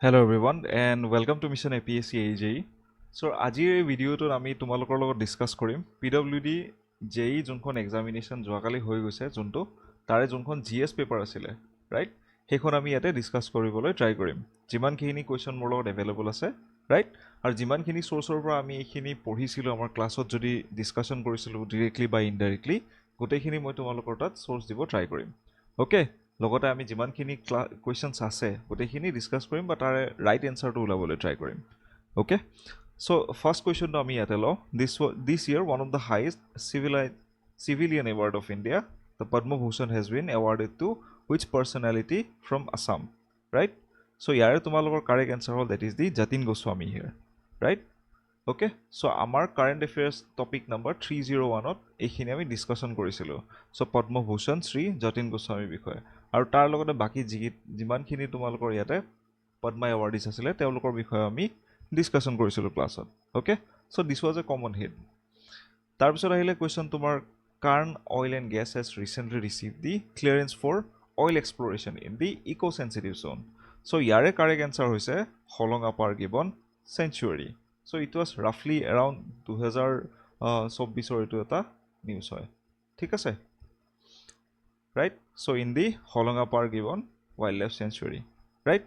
Hello everyone and welcome to Mission APSC AJE. So আজিৰ এই ভিডিঅ'টোত আমি তোমালোকৰ লগত ডিসকাস কৰিম PWD JEE যোনখন এক্সামিনেশন যোৱাকালি হৈ গৈছে যোনটো তাৰে যোনখন GS পেপাৰ আছিলে ৰাইট সেইখন আমি ইয়াতে ডিসকাস কৰিবলৈ ট্ৰাই কৰিম যিমানখিনি কোৱেশ্চন মোৰ লগত এভেইলেবল আছে ৰাইট আৰু যিমানখিনি সোৰ্সৰ পৰা আমি এইখিনি পঢ়িছিলো আমাৰ ক্লাছত যদি ডিসকাশন কৰিছিলো ডাইৰেক্টলি বা ইনডাইৰেক্টলি গোটেইখিনি মই তোমালোকৰ তাত সোৰ্স দিব ট্ৰাই কৰিম ওকে লগতে আমি যিমানখিনি কোৱেশ্চনছ আছে গোটেইখিনি ডিসকাস কৰিম বা তাৰে ৰাইট এনসাৰটো উলাবলৈ ট্ৰাই কৰিম ওকে সো ফাৰ্স্ট কোৱেশ্চনটো আমি ইয়াতে লওঁ this year one of the highest civilian award of India the Padma Bhushan has been awarded to which personality from Assam right so ইয়াৰে তোমালোকৰ কাৰেক্ট এনসাৰ হ'ল that is the Jatin Goswami here right okay so আমাৰ current এফেয়াৰ্স topic number 301 ত এইখিনি আমি discussion কৰিছিলো so Padma Bhushan Shri Jatin গোস্বামীৰ বিষয়ে আৰু তাৰ লগতে বাকি যিমানখিনি তোমালোকৰ ইয়াতে পদ্মা এৱাৰ্ডিজ আছিল তেওঁলোকৰ বিষয়ে আমি ডিসকাশন কৰিছিলো ক্লাছত okay so this was a common hit তাৰ পিছত আহিলে কোৱেশ্চন তোমাৰ Cairn oil and gas has recently received the clearance for oil exploration in the eco sensitive zone so ইয়াৰে কাৰেক্ট এনসাৰ হৈছে Hollongapar gibbon sanctuary so it was roughly around 2024 এটো এটা news হয় ঠিক আছে right so in the Hollongapar gibbon wildlife sanctuary right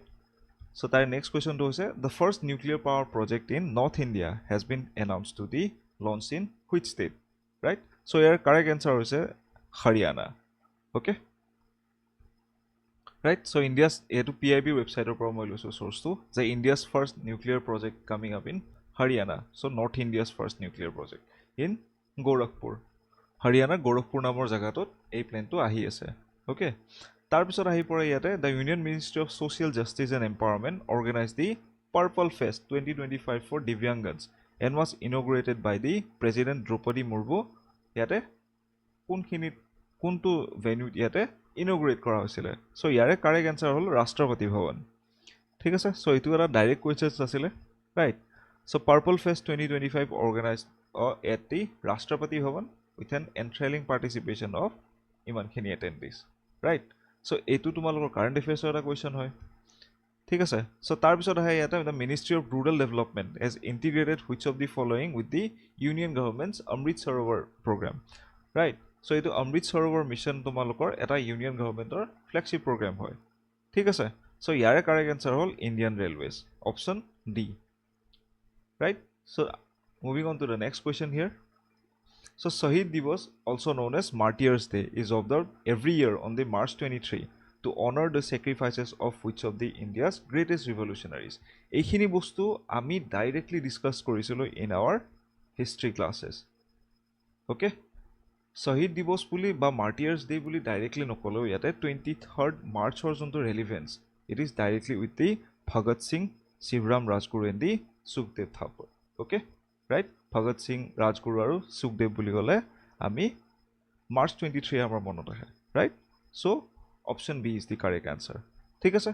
so তার next question to hoise the first nuclear power project in North India has been announced to be launched in which state right so your correct answer hoise Haryana okay right so India's to PIB website opor moi loisu source to the India's first nuclear project coming up in Haryana so North India's first nuclear project in Gorakhpur Haryana Gorakhpur namor jagatot ei plan to ahi ase okay tar pisot ahi pore yate the Union Ministry of Social Justice and Empowerment organized the Purple Fest 2025 for Divyangs and was inaugurated by the President Draupadi Murmu yate kunkhini kuntu venue yate inaugurate kora hoisile so yare correct answer hol Rashtrapati Bhavan ঠিক আছে so itu eta direct questions asile right so Purple Fest 2025 organized at the Rashtrapati Bhavan with an enthralling participation of imankhini attendees right so etu tumalokor current affairs eta question hoy ঠিক আছে so tar pisot ahe eta the Ministry of Rural Development has integrated which of the following with the Union Government's Amrit Sarovar program right so etu Amrit Sarovar mission tumalokor eta Union Governmentor flagship program hoy ঠিক আছে so yare correct answer hol Indian Railways option D right so moving on to the next question here so Shahid Divas also known as Martyrs Day is observed every year on the March 23 to honor the sacrifices of which of the India's greatest revolutionaries এইখিনি বস্তু আমি directly discuss কৰিছিলো in our history classes okay Shahid Divas বুলি বা Martyrs Day বুলি directly নকলেও ইয়াতে 23rd March or jonto relevance it is directly with the Bhagat Singh Shivram Rajguru and the Sukhdev Thapar okay right Bhagat Singh Rajguru aru Sukhdev বুলি গলে আমি March 23 আমাৰ মনত আহে right so option B is the correct answer ঠিক আছে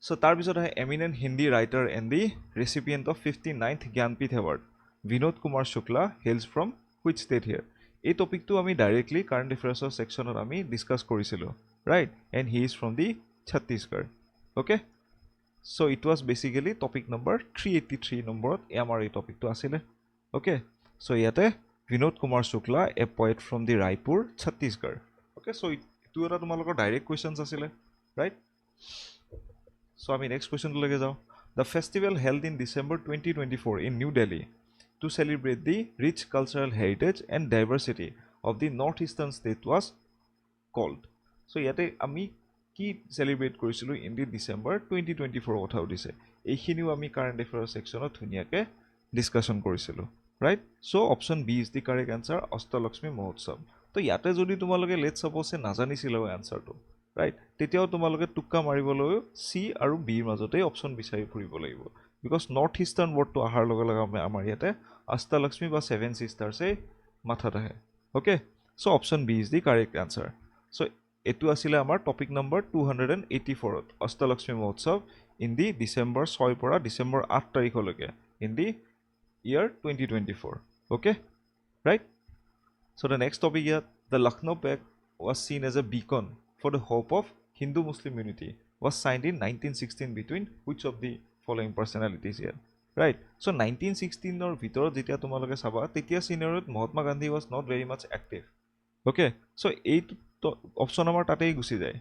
so তাৰ পিছত আহে eminent Hindi writer and the recipient of 59th Gyanpith Award Vinod Kumar Shukla hails from which state here এই টপিকটো আমি ডাইৰেক্টলি কাৰেন্ট এফেয়াৰ্সৰ সেকশনত আমি ডিসকাস কৰিছিলো right and he is from the Chhattisgarh okay so it was basically topic number 383 নম্বৰত আমাৰ এই টপিকটো আছিল okay so ইয়াতে Vinod Kumar Shukla a poet from the Raipur Chhattisgarh okay so itu eta tumalokor direct questions আছিল right so আমি next question লগে যাও the festival held in December 2024 in New Delhi to celebrate the rich cultural heritage and diversity of the northeastern state was called so ইয়াতে আমি কি celebrate কৰিছিলো in the December 2024 কথা উঠিছে এইখিনিও আমি কাৰেন্ট এফেয়াৰ্স সেকশনত ধুনিয়াকে ডিসকাশন কৰিছিলো right so option B is the correct answer Ashtalakshmi Mahotsav তো ইয়াতে যদি তোমালোকে লেট সাপোজে নাজানিছিল আনসাৰটো ৰাইট তেতিয়াও তোমালোকে টুক্কা মাৰিবলৈ সি আৰু বি ৰ মাজতে অপশন বিচাৰি ফুৰিব লাগিব বিকজ নৰ্থ ইষ্টাৰ্ণ ৱৰ্ডটো আহাৰ লগে লগে আমাৰ ইয়াতে অষ্টলক্ষ্মী বা সেভেন সিস্টাৰ্সে মাথাত আহে okay so option B is the correct answer so এটো আছিল আমাৰ topic number 284 to Ashtalakshmi Mahotsav in the December 6 পৰা ডিসেম্বৰ 8 তাৰিখলৈকে in the year 2024 okay right so the next topic here the Lucknow Pact was seen as a beacon for the hope of Hindu Muslim unity was signed in 1916 between which of the following personalities here, right? So 1916 or ভিতৰত যেতিয়া তোমালোকে চাবা তেতিয়া সিনিয়ৰত Mahatma Gandhi was not very much active. Okay, so এইটো option আমাৰ তাতেই গুচি যায়.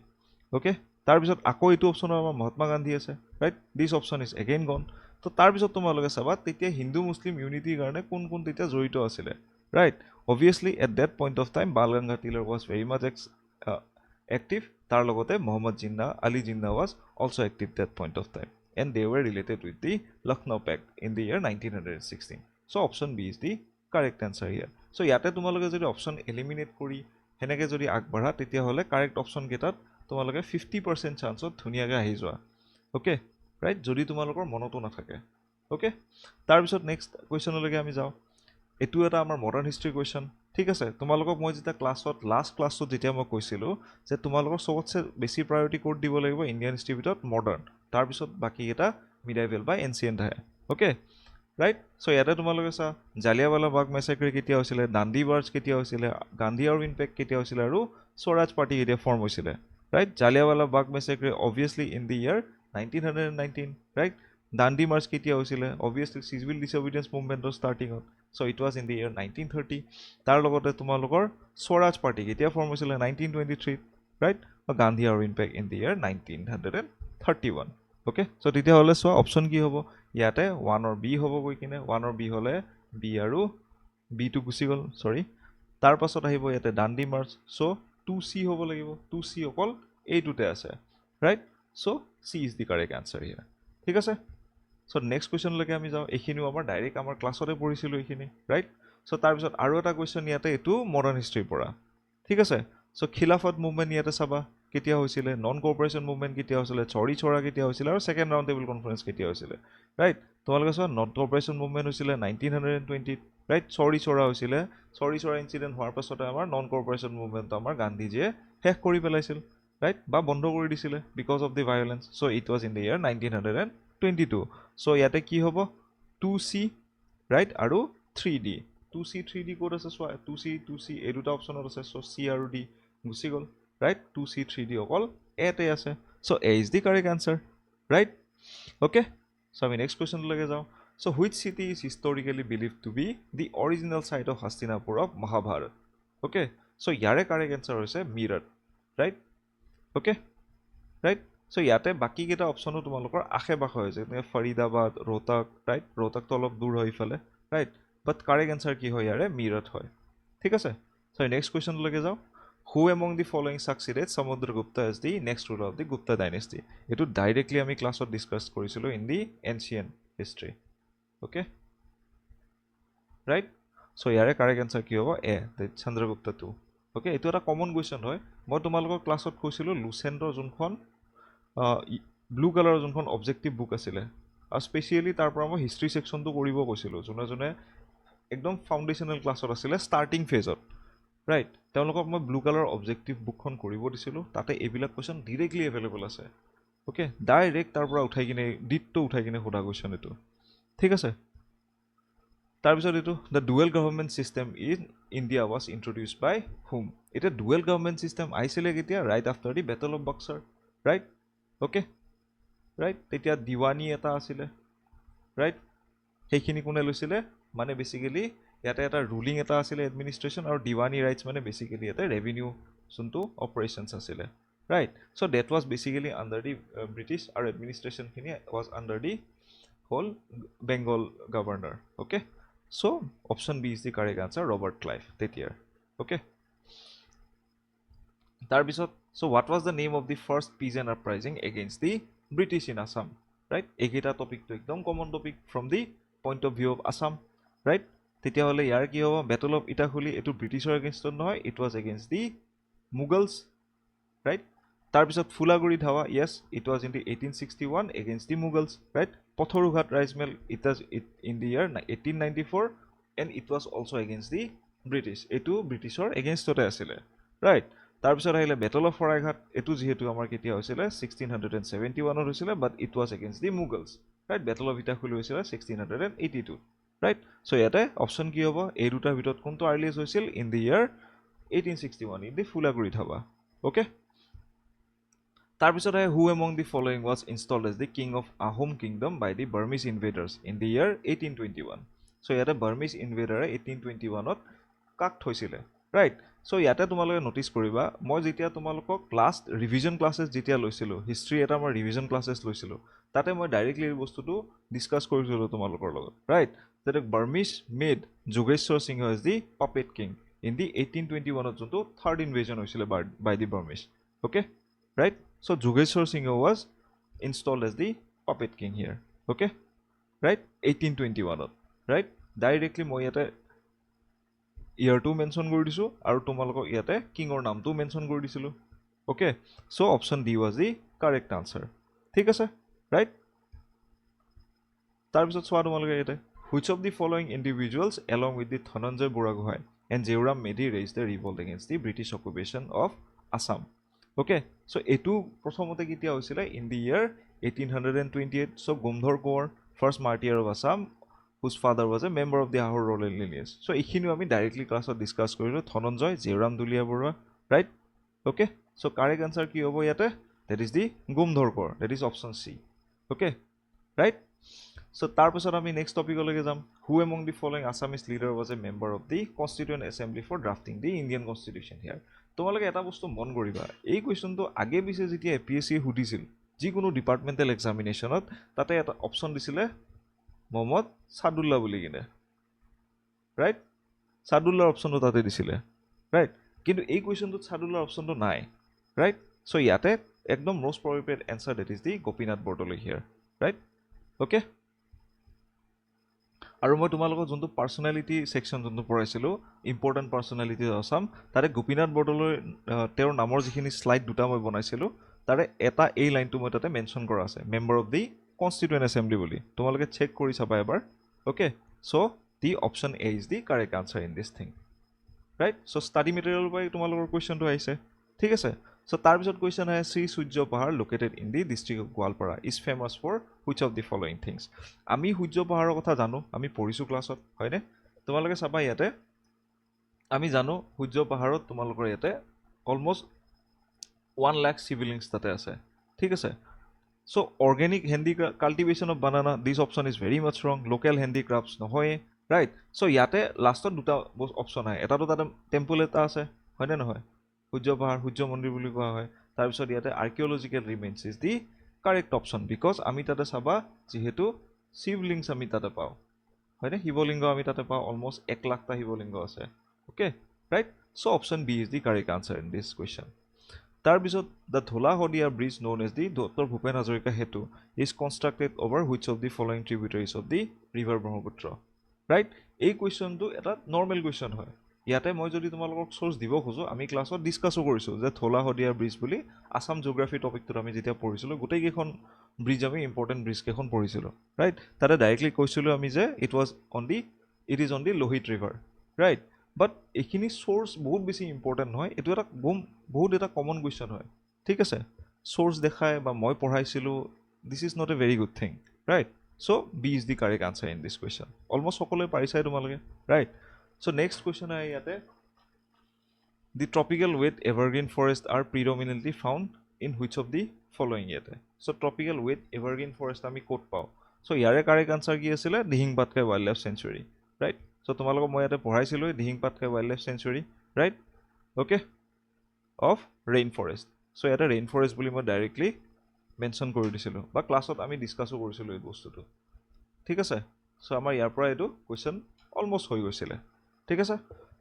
Okay, তাৰপিছত আকৌ এইটো অপশনৰ আমাৰ মহাত্মা গান্ধী আছে, right? This option is again gone. তো তাৰপিছত তোমালোকে চাবা তেতিয়া হিন্দু মুছলিম ইউনিটিৰ কাৰণে কোন কোন তেতিয়া জড়িত আছিলে, right? Obviously at that point of time Bal Gangadhar Tilak was very much active. তাৰ লগতে Muhammad Jinnah Ali Jinnah was also active that point of time, and they were related with the Lucknow Pact in the year 1916. So option B is the correct answer here. So ইয়াতে তোমালোকে যদি option eliminate কৰি হেনেকে যদি আগবঢ়া তেতিয়া হলে correct option কেটাত তোমালোকে 50% চান্সত ধুনিয়াকে আহি যোৱা. Okay, right? যদি তোমালোকৰ মনতো নাথাকে. ওকে, তাৰপিছত নেক্সট কোৱেশ্চনলৈকে আমি যাওঁ. এটো এটা আমাৰ মডাৰ্ণ হিষ্ট্ৰী কোৱেশ্চন. ঠিক আছে, তোমালোকক মই যেতিয়া ক্লাছত লাষ্ট ক্লাছত যেতিয়া মই কৈছিলো যে তোমালোকৰ সবতছে বেছি প্ৰায়োৰিটি কোড দিব লাগিব ইণ্ডিয়ান হিষ্ট্ৰী ভিতৰত মডাৰ্ণ, তাৰপিছত বাকি এটা মিডাইভেল বা এনচিয়েন্ট আহে. Okay, right? সো ইয়াতে তোমালোকে চা জালিয়াৱালা বাগ মেছাক্ৰে কেতিয়া হৈছিলে, দাণ্ডি মাৰ্চ কেতিয়া হৈছিলে, গান্ধী আৰু ইম্পেক্ট কেতিয়া হৈছিলে, আৰু স্বৰাজ পাৰ্টি কেতিয়া ফৰ্ম হৈছিলে, right? Jallianwala Bagh massacre obviously in the year 1919, right? Dandi march কেতিয়া হৈছিলে, অবভিয়াছলি চিভিল ডিছঅবিডিয়েন্স মুভমেণ্টৰ ষ্টাৰ্টিঙত, so it was in the year 1930. তাৰ লগতে তোমালোকৰ স্বৰাজ পাৰ্টি কেতিয়া ফৰ্ম হৈছিলে 1923, ৰাইট? গান্ধী আৰু impact in the year 1931. Okay, so তেতিয়া হলে চোৱা অপশন কি হ'ব ইয়াতে 1 or B হ'ব গৈ কিনে 1 or B হলে B আৰু B টো গুচি গল, সৰি. তাৰ পাছত আহিব ইয়াতে দাণ্ডি মাৰ্চ, সো 2C হ'ব লাগিব, 2C অকল এইটোতে আছে, right? So C is the correct answer here. ঠিক আছে, সো নেক্সট কোৱেশ্চনলৈকে আমি যাওঁ. এইখিনিও আমাৰ ডাইৰেক্ট আমাৰ ক্লাছতে পঢ়িছিলোঁ এইখিনি, ৰাইট? সো তাৰপিছত আৰু এটা কুৱেশ্চন ইয়াতে এইটো মডাৰ্ণ হিষ্ট্ৰীৰ পৰা. ঠিক আছে, সো খিলাফত মুভমেণ্ট ইয়াতে চাবা কেতিয়া হৈছিলে, নন কোঅপাৰেশ্যন মুভমেণ্ট কেতিয়া হৈছিলে, চৌৰি চৌৰা কেতিয়া হৈছিলে, আৰু ছেকেণ্ড ৰাউণ্ড টেবল কনফাৰেন্স কেতিয়া হৈছিলে, ৰাইট? তোমালোকে চোৱা নন কোঅপাৰেশ্যন মুভমেণ্ট হৈছিলে 1920, ৰাইট? চৌৰি চৌৰা হৈছিলে, চৌৰি চৌৰা ইনচিডেণ্ট হোৱাৰ পাছতে আমাৰ নন কোঅপাৰেশ্যন মুভমেণ্টটো আমাৰ গান্ধীজীয়ে শেষ কৰি পেলাইছিল, ৰাইট? বা বন্ধ কৰি দিছিলে because of the violence. So it was in the year 1922. So ইয়াতে কি হ'ব 2C, ৰাইট? আৰু 3D. 2C 3D ক'ত আছে চোৱা, 2C এই দুটা অপশ্যনত আছে, সো C আৰু D গুচি গ'ল, ৰাইট? 2C 3D অকল এতে আছে, so A is the correct answer, right? Okay, so আমি নেক্সট কোৱেশ্চনলৈকে যাওঁ. So which city is historically believed to be the original site of Hastinapur of Mahabharat? Okay, so ইয়াৰে correct answer হৈছে Meerut, right? Okay, right? So ইয়াতে বাকি কেইটা অপশ্যনো তোমালোকৰ আশে পাশে হৈছে, যেনে ফৰিদাবাদ, ৰোহতাক, ৰাইট? ৰোহতাকটো অলপ দূৰ হয় ইফালে, ৰাইট? বাট কাৰেক্ট এনসাৰ কি হয় ইয়াৰে মিৰট হয়. ঠিক আছে, সো নেক্সট কুৱেশ্চনলৈকে যাওঁ. Who among the following succeeded Samudragupta as the next ruler of the Gupta dynasty? এটো ডাইৰেক্টলি আমি ক্লাছত ডিসকাস কৰিছিলো in the ancient history. Okay, right? So ইয়াৰে কাৰেক্ট এনসাৰ কি হ'ব এ, চন্দ্ৰগুপ্ত 2. ওকে, এটো এটা কমন কুৱেশ্চন হয়. মই তোমালোকৰ ক্লাছত কৈছিলো লুচেন্টৰ যোনখন ব্লু কালাৰৰ যোনখন অবজেক্টিভ বুক আছিলে, আৰু স্পেচিয়েলি তাৰ পৰা মই হিষ্ট্ৰী সেকশনটো কৰিব কৈছিলো যোনে যোনে একদম ফাউণ্ডেশ্যনেল ক্লাছত আছিলে ষ্টাৰ্টিং ফেজত, ৰাইট? তেওঁলোকক মই ব্লু কালাৰ অবজেক্টিভ বুকখন কৰিব দিছিলো, তাতে এইবিলাক কুৱেশ্চন ডিৰেক্টলি এভেইলেবল আছে. ওকে, ডাইৰেক্ট তাৰ পৰা উঠাই কিনে ডিটটো উঠাই কিনে সোধা কুৱেশ্চন এইটো. ঠিক আছে, তাৰপিছত এইটো the dual government system in India was introduced by whom? এতিয়া ডুৱেল গভৰ্ণমেণ্ট চিষ্টেম আহিছিলে কেতিয়া? Right after the battle of Buxar, right? Okay, right? তেতিয়া দিৱানী এটা আছিলে, ৰাইট? সেইখিনি কোনে লৈছিলে? মানে বেসিক্যালি ইয়াতে এটা ৰুলিং এটা আছিলে এডমিনিষ্ট্ৰেশ্যন, আৰু দিৱানী ৰাইটস মানে বেসিক্যালি ইয়াতে ৰেভিনিউ যোনটো অপাৰেশ্যনছ আছিলে, right? So that was basically under the British, আৰু এডমিনিষ্ট্ৰেশ্যনখিনি was under the whole Bengal governor. Okay, so option B is the correct answer, Robert Clive তেতিয়াৰ. ওকে, তাৰপিছত so what was the name of the first peasant uprising against the British in Assam, right? এইকেইটা টপিকটো একদম common topic from the point of view of Assam, right? তেতিয়াহ'লে ইয়াৰ কি হ'ব? Battle of Itakhuli এইটো ব্ৰিটিছৰ এগেইনষ্টত নহয়, it was against the Mughals, right? তাৰপিছত Phulaguri Dhawa, yes it was in the 1861 against the Mughals, right? Patharughat ৰাইজমেল it was in the year 1894 and it was also' against the British, এইটো ব্ৰিটিছৰ এগেইনষ্টতে আছিলে, ৰাইট? তাৰপিছত আহিলে বেটল অফ শৰাইঘাট, এইটো যিহেতু আমাৰ কেতিয়া হৈছিলে 1671 হৈছিলে, but it was against the Mughals, right? Battle of Itakhuli হৈছিলে 1682, ৰাইট? সো ইয়াতে অপশ্যন কি হ'ব? এই দুটাৰ ভিতৰত কোনটো আৰ্লিয়েষ্ট হৈছিল? In the year 1861 in the Phulaguri Dhawa. Okay, তাৰপিছত আহে who among the following was installed as the king of Ahom kingdom by the Burmese invaders in the year 1821 so ইয়াতে Burmese invader 1821 কাক থৈছিলে ৰাইট so ইয়াতে তোমালোকে notice কৰিবা মই যেতিয়া তোমালোকক লাষ্ট ৰিভিজন ক্লাसेस যেতিয়া লৈছিলো হিষ্ট্ৰী এটা মই ৰিভিজন ক্লাसेस লৈছিলো তাতে মই ডাইৰেক্টলি এই বস্তুটো ডিসকাস কৰিছিলো তোমালোকৰ লগত right that Burmese made 𝐤𝐺𝐶 as the puppet king in the 1821 যোনটো third invasion হৈছিলে by the Burmese okay right so 𝐤𝐺𝐶 was installed as the puppet king here okay right 1821 right directly মই ইয়াতে ইয়াৰটো mention কৰি দিছো আৰু তোমালোকক ইয়াতে কিংৰ নামটো মেনশন কৰি দিছিলো okay so option D was the correct answer ঠিক আছে right তাৰপিছত চোৱা তোমালোকে ইয়াতে which of the following individuals along with the Dhananjay Boragohai and Jairam Medi raised the revolt against the British occupation of Assam okay so etu prothomate ketia hoisile in the year 1828 so Gumdhor Kaur first martyr of Assam whose father was a member of the Ahor royal lineage so ekhini ami directly class ot discuss korilo Dhananjay Jairam Dulia Borua right okay so correct answer ki hobo yate that is the Gumdhor Kaur that is option C okay right so tarpisot ami next topic ologe jam who among the following Assamese leader was a member of the constituent assembly for drafting the Indian constitution here তোমালোকে এটা বস্তু মন কৰিবা এই কোৱেশ্চনটো আগে বিছে যেতিয়া APS-C হুদিছিল যি কোনো ডিপাৰ্টমেন্টাল এক্সামিনেশনত তাতে এটা অপচন দিছিলে মোহাম্মদ সাদুল্লাহ বুলি কিনে ৰাইট সাদুল্লাহৰ অপচনটো তাতে দিছিলে ৰাইট কিন্তু এই কোৱেশ্চনটোত সাদুল্লাহৰ অপচনটো নাই ৰাইট সো ইয়াতে একদম most probable answer that is the Gopinath Bordoloi here right okay আৰু মই তোমালোকক যোনটো পাৰ্সোনালিটি সেকশন যোনটো পঢ়াইছিলো ইম্পৰ্টেন্ট পাৰ্সোনালিটি আসাম তাৰে গোপীনাথ বৰদলৈ তেওঁৰ নামৰ যিখিনি স্লাইড দুটা মই বনাইছিলো তাৰে এটা এই লাইনটো মই তাতে মেনশন কৰা আছে member of the constituent assembly বুলি তোমালোকে চেক কৰি চাবা এবাৰ okay so the option A is the correct answer in this thing right so study material পাই তোমালোকৰ কোৱেশ্চনটো আহিছে ঠিক আছে so tarpisot question hai Sri Surya Pahar located in the district of Goalpara is famous for which of the following things ami Surya Pahar kotha janu ami porisu class ot hoyne tomaloke saba yate ami janu Surya Paharot tomalokor yate almost 1 lakh siblings tate ase thik ase so organic handicraft cultivation of banana this option is very much wrong local handicrafts nohoy right so yate last ot duta option hai eta to tate temple eta ase hoyne nohoy Surya Pahar Surya Mandir বুলি কোৱা হয় তাৰ পিছত ইয়াতে archaeological remains is the correct option because আমি তাতে চাবা যেহেতু শিৱলিংগ আমি তাতে পাও হয়নে শিৱলিংগ আমি তাতে পাও অলমোস্ট 1 লাখ টা শিৱলিংগ আছে okay right so option B is the correct answer in this question তাৰ পিছত the Dhola Sadiya bridge known as the doctor Bhupen Hazarika Setu is constructed over which of the following tributaries of the river Brahmaputra right এই কোৱেশ্চনটো এটা normal question হয় ইয়াতে মই যদি তোমালোকক সোৰ্স দিব খোজো আমি ক্লাছত ডিসকাসও কৰিছো যে ধোলা হদিয়া ব্ৰিজ বুলি আসাম জিওগ্ৰাফি টপিকটো আমি যেতিয়া পঢ়িছিলো গোটেই কেখন ব্ৰিজ আমি ইম্পৰ্টেন্ট ব্ৰিজ কেখন পঢ়িছিলো ৰাইট তাতে ডাইৰেক্টলি কৈছিলো আমি যে it is on the Lohit river right but এখিনি সোৰ্স বহুত বেছি ইম্পৰ্টেন্ট নহয় এটো এটা বহুত এটা কমন কোৱেশ্চন হয় ঠিক আছে সোৰ্স দেখায় বা মই পঢ়াইছিলো this is not a very good thing right so B is the correct answer in this question almost সকলোৱে পাৰিছাই তোমালোকে right So next question hai yate the tropical wet evergreen forests are predominantly found in which of the following yate so tropical wet evergreen forest ami kot pao so yare correct answer ki asile 𝐷𝐴𝐻𝐵𝐷 wildlife sanctuary right so tomaloko moi yate pohaisilo 𝐷𝐴𝐻𝐵𝐷 wildlife sanctuary right okay of rainforest so yate rainforest boli moi directly mention kori disilo ba class ot ami discuss korisilo ei bostu to thik ase so amar yar pora etu question almost hoi goisile ঠিক আছে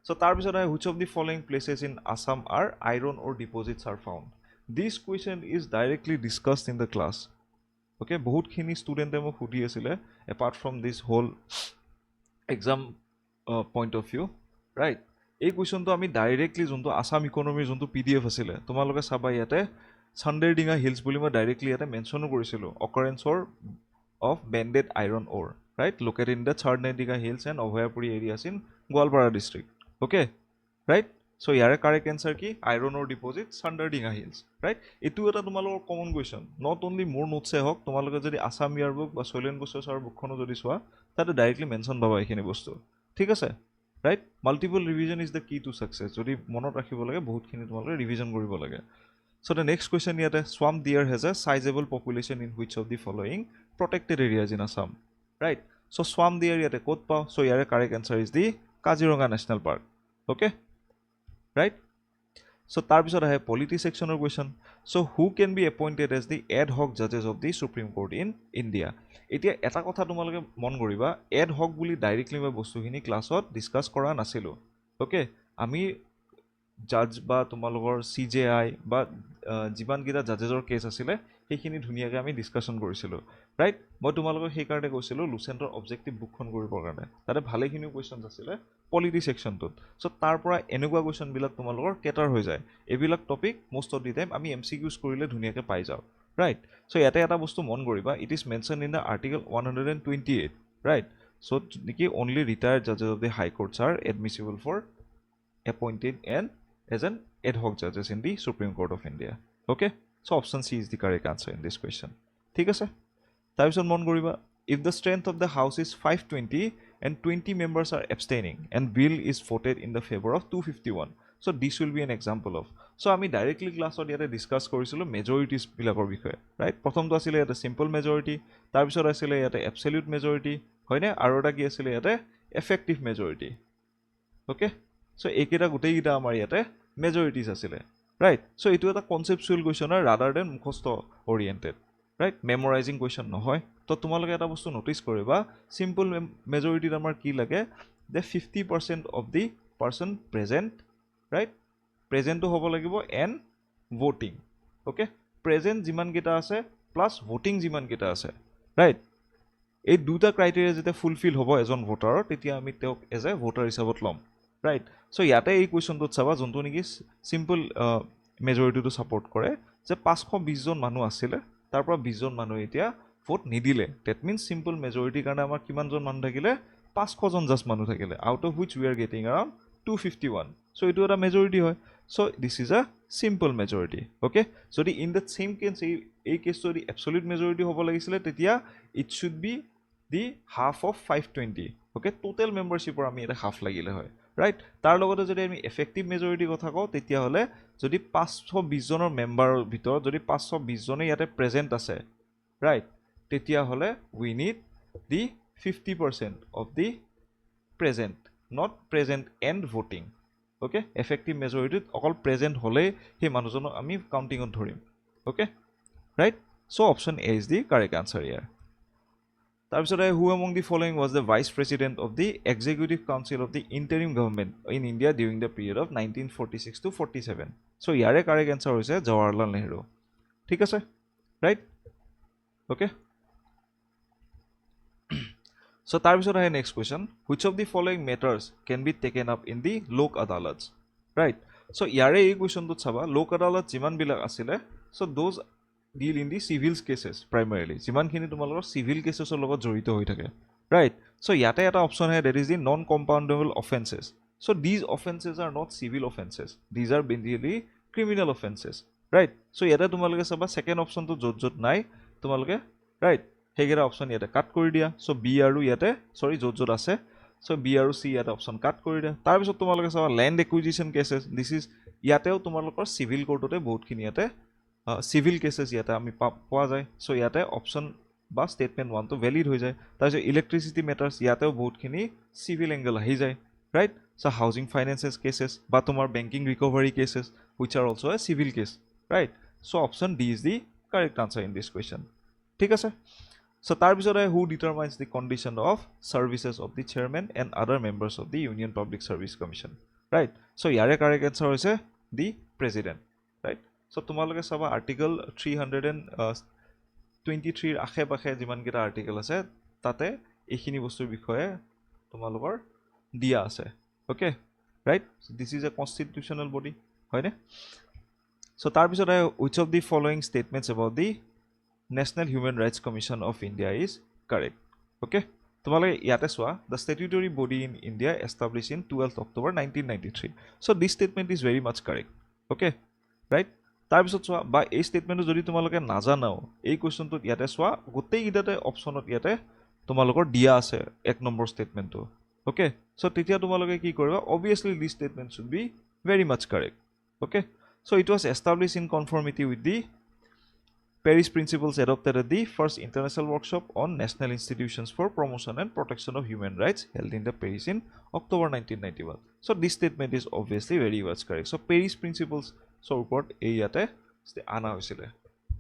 so তাৰ পিছত আই which of the following places in Assam are iron ore deposits are found this question is directly discussed in the class okay বহুত খিনি ষ্টুডেন্টে মোক সুধি আছিল apart from this whole exam point of view right এই কোৱেশ্চনটো আমি directly যোনটো আসাম ইকোনমিৰ যোনটো PDF আছিল তোমালোকে চাবা ইয়াতে সান্দেৰডিঙা হিলছ বুলি মই ডাইৰেক্টলি ইয়াতে মেনশনো কৰিছিলো অকাৰেন্সৰ of banded iron ore right located in the Sanderdigha hills and Abhayapuri areas in Goalpara district okay right so yare correct answer ki iron ore deposit Sanderdigha hills right etu eta tumalokor common question not only more notes e hok tumaloke jodi Assam yearbook ba Soilen Bosar book khono jodi soa tate directly mention baba ekhini bostu thik ase right multiple revision is the key to success jodi monot rakhibo lage bahut khini tumaloke revision koribo lage So the next question here, swamp deer has a sizable population in which of the following protected areas in Assam? Right? So swamp deer here ক'ত পাও? So here correct answer is the 𝐂𝐺𝐻𝐻 National Park. Okay? Right? So তাৰ পিছত আহে polity sectionৰ question. So who can be appointed as the ad hoc judges of the Supreme Court in India? এতিয়া এটা কথা তোমালোকে মন কৰিবা, ad hoc বুলি ডাইৰেক্টলি মই বস্তুখিনি ক্লাছত ডিসকাস কৰা নাছিলো. ওকে, আমি জাজ বা তোমালোকৰ CJI বা যিমানকেইটা জাজেছৰ কেছ আছিলে সেইখিনি ধুনীয়াকৈ আমি ডিসকাশন কৰিছিলোঁ. ৰাইট? মই তোমালোকক সেইকাৰণে কৈছিলোঁ লুচেণ্টৰ অবজেক্টিভ বুকখন কৰিবৰ কাৰণে. তাতে ভালেখিনি কুৱেশ্যনছ আছিলে পলিটি ছেকশ্যনটোত. চ' তাৰ পৰা এনেকুৱা কুৱেশ্যনবিলাক তোমালোকৰ কেটাৰ হৈ যায়. এইবিলাক topic most of the time আমি MCQs কৰিলে ধুনীয়াকৈ পাই যাওঁ. ৰাইট? চ' ইয়াতে এটা বস্তু মন কৰিবা, it is mention in the article 128. Right? So' নেকি অনলি ৰিটায়াৰ্ড জাজেছ of the high courts are admissible for appointed and as an ad hoc judges in the Supreme Court of India. Okay? So option C is the correct answer in this question. ঠিক আছে? তাৰপিছত মন কৰিবা, if the strength of the house is 520 and 20 members are abstaining and bill is voted in the favor of 251. So this will be an example of. So আমি directly classত ইয়াতে discuss কৰিছিলোঁ majorities বিলাকৰ বিষয়ে. Right? প্ৰথমটো আছিলে ইয়াতে simple majority, তাৰপিছত আছিলে ইয়াতে absolute majority, হয়নে? আৰু এটা কি আছিলে ইয়াতে effective majority. Okay? So এইকেইটা গোটেইকেইটা আমাৰ ইয়াতে মেজৰিটিজ আছিলে. ৰাইট? চ' এইটো এটা কনচেপচুৱেল কুৱেশ্যন হয় ৰাদাৰ দেন মুখস্থ অৰিয়েণ্টেড. ৰাইট? মেমৰাইজিং কুৱেশ্যন নহয়. তো তোমালোকে এটা বস্তু নটিচ কৰিবা, চিম্পল মেজৰিটিত আমাৰ কি লাগে, যে 50% of the person present. Right? প্ৰেজেণ্টটো হ'ব লাগিব এণ্ড ভোটিং. অ'কে? প্ৰেজেণ্ট যিমানকেইটা আছে প্লাছ ভোটিং যিমানকেইটা আছে. ৰাইট? এই দুটা ক্ৰাইটেৰিয়া যেতিয়া ফুলফিল হ'ব এজন ভোটাৰৰ, তেতিয়া আমি তেওঁক এজ এ ভোটাৰ হিচাপত ল'ম. ৰাইট? চ' ইয়াতে এই কুৱেশ্যনটোত চাবা যোনটো নেকি চিম্পল মেজৰিটিটো ছাপৰ্ট কৰে, যে 520 জন মানুহ আছিলে, তাৰ পৰা 20 জন মানুহ এতিয়া ভোট নিদিলে. ডেট মিনছ চিম্পল মেজৰিটিৰ কাৰণে আমাৰ কিমানজন মানুহ থাকিলে? 500 জন জাষ্ট মানুহ থাকিলে, out of which we are getting around 251. So' এইটো এটা মেজৰিটি হয়. So' this is a simple majority. Okay? যদি ইন দ্য চেম কেছ এই কেছটো যদি এবছলিউট মেজৰিটি হ'ব লাগিছিলে, তেতিয়া it should be the half of 520. Okay? Total মেম্বাৰশ্বিপৰ আমি এটা হাফ লাগিলে হয়. ৰাইট? তাৰ লগতে যদি আমি এফেক্টিভ মেজৰিটিৰ কথা কওঁ, তেতিয়াহ'লে যদি 520 জনৰ মেম্বাৰৰ ভিতৰত যদি 520 জনে ইয়াতে প্ৰেজেণ্ট আছে, ৰাইট, তেতিয়াহ'লে we need the 50% of the present, not present and voting. Okay? Effective মেজৰিটিত অকল প্ৰেজেণ্ট হ'লেই সেই মানুহজনক আমি কাউণ্টিঙত ধৰিম. Okay? Right? So' option A is the correct answer ইয়াৰ. তাৰপিছতে who among the following was the vice president of the executive council of the interim government in India during the period of 1946 to 47. So' ইয়াৰে correct answer হৈছে জৱাহৰলাল নেহৰু. ঠিক আছে? Right? Okay? So' তাৰপিছত আহে next question, which of the following matters can be taken up in the Lok adalats? Right? So' ইয়াৰে এই কুৱেশ্যনটোত চাবা, লোক আদালত যিমানবিলাক আছিলে, so' those deal in the civils cases primarily, যিমানখিনি তোমালোকৰ চিভিল কেছেছৰ লগত জড়িত হৈ থাকে. ৰাইট? চ' ইয়াতে এটা অপশ্যন আহে, that is the non compoundable offences. So' these offences are not civil offences, these are basically criminal offences. Right? So' ইয়াতে তোমালোকে চাবা ছেকেণ্ড অপশ্যনটো য'ত য'ত নাই তোমালোকে, ৰাইট, সেইকেইটা অপশ্যন ইয়াতে কাট কৰি দিয়া. চ' বি আৰু ইয়াতে য'ত য'ত আছে, চ' বি আৰু চি ইয়াতে অপশ্যন কাট কৰি দিয়া. তাৰপিছত তোমালোকে চাবা land acquisition cases, this is ইয়াতেও তোমালোকৰ চিভিল কোৰ্টতে বহুতখিনি ইয়াতে চিভিল কেছেছ ইয়াতে আমি পোৱা যায়. চ' ইয়াতে অপশ্যন বা ষ্টেটমেণ্ট 1টো ভেলিড হৈ যায়. তাৰপিছত ইলেক্ট্ৰিচিটি মেটাৰ্ছ, ইয়াতেও বহুতখিনি চিভিল এংগল আহি যায়. Right? So' housing finances cases বা তোমাৰ banking recovery cases which are also' a civil case. Right? So' option D is the correct answer in this question. ঠিক আছে? চ' তাৰপিছতে who determines the condition of services of the chairman and other members of the Union Public Service Commission? Right? So' ইয়াৰে correct answer হৈছে the president. Right? চ' তোমালোকে চাবা article 323 আশে পাশে যিমানকেইটা article আছে, তাতে এইখিনি বস্তুৰ বিষয়ে তোমালোকৰ দিয়া আছে. Okay? Right? This is a constitutional body, হয়নে? চ' তাৰপিছত which of the following statements about the National Human Rights Commission of India is correct? Okay? তোমালোকে ইয়াতে চোৱা, the statutory body in India establish in 12 October 1993. So' this statement is very much correct. Okay? Right? তাৰপিছত চোৱা, বা এই ষ্টেটমেণ্টটো যদি তোমালোকে নাজানাও, এই কুৱেশ্যনটোত ইয়াতে চোৱা, গোটেইকেইটাতে অপশ্যনত ইয়াতে তোমালোকৰ দিয়া আছে 1 নম্বৰ ষ্টেটমেণ্টটো. অ'কে? চ' তেতিয়া তোমালোকে কি কৰিবা, obviously this statement should be very much correct. Okay? So it was established in conformity with the Paris Principles adopted at the first international workshop on national institutions for promotion and protection of human rights held in the Paris in October 1991. So this statement is obviously very much correct. So Paris Principles report a yate ana hoisile.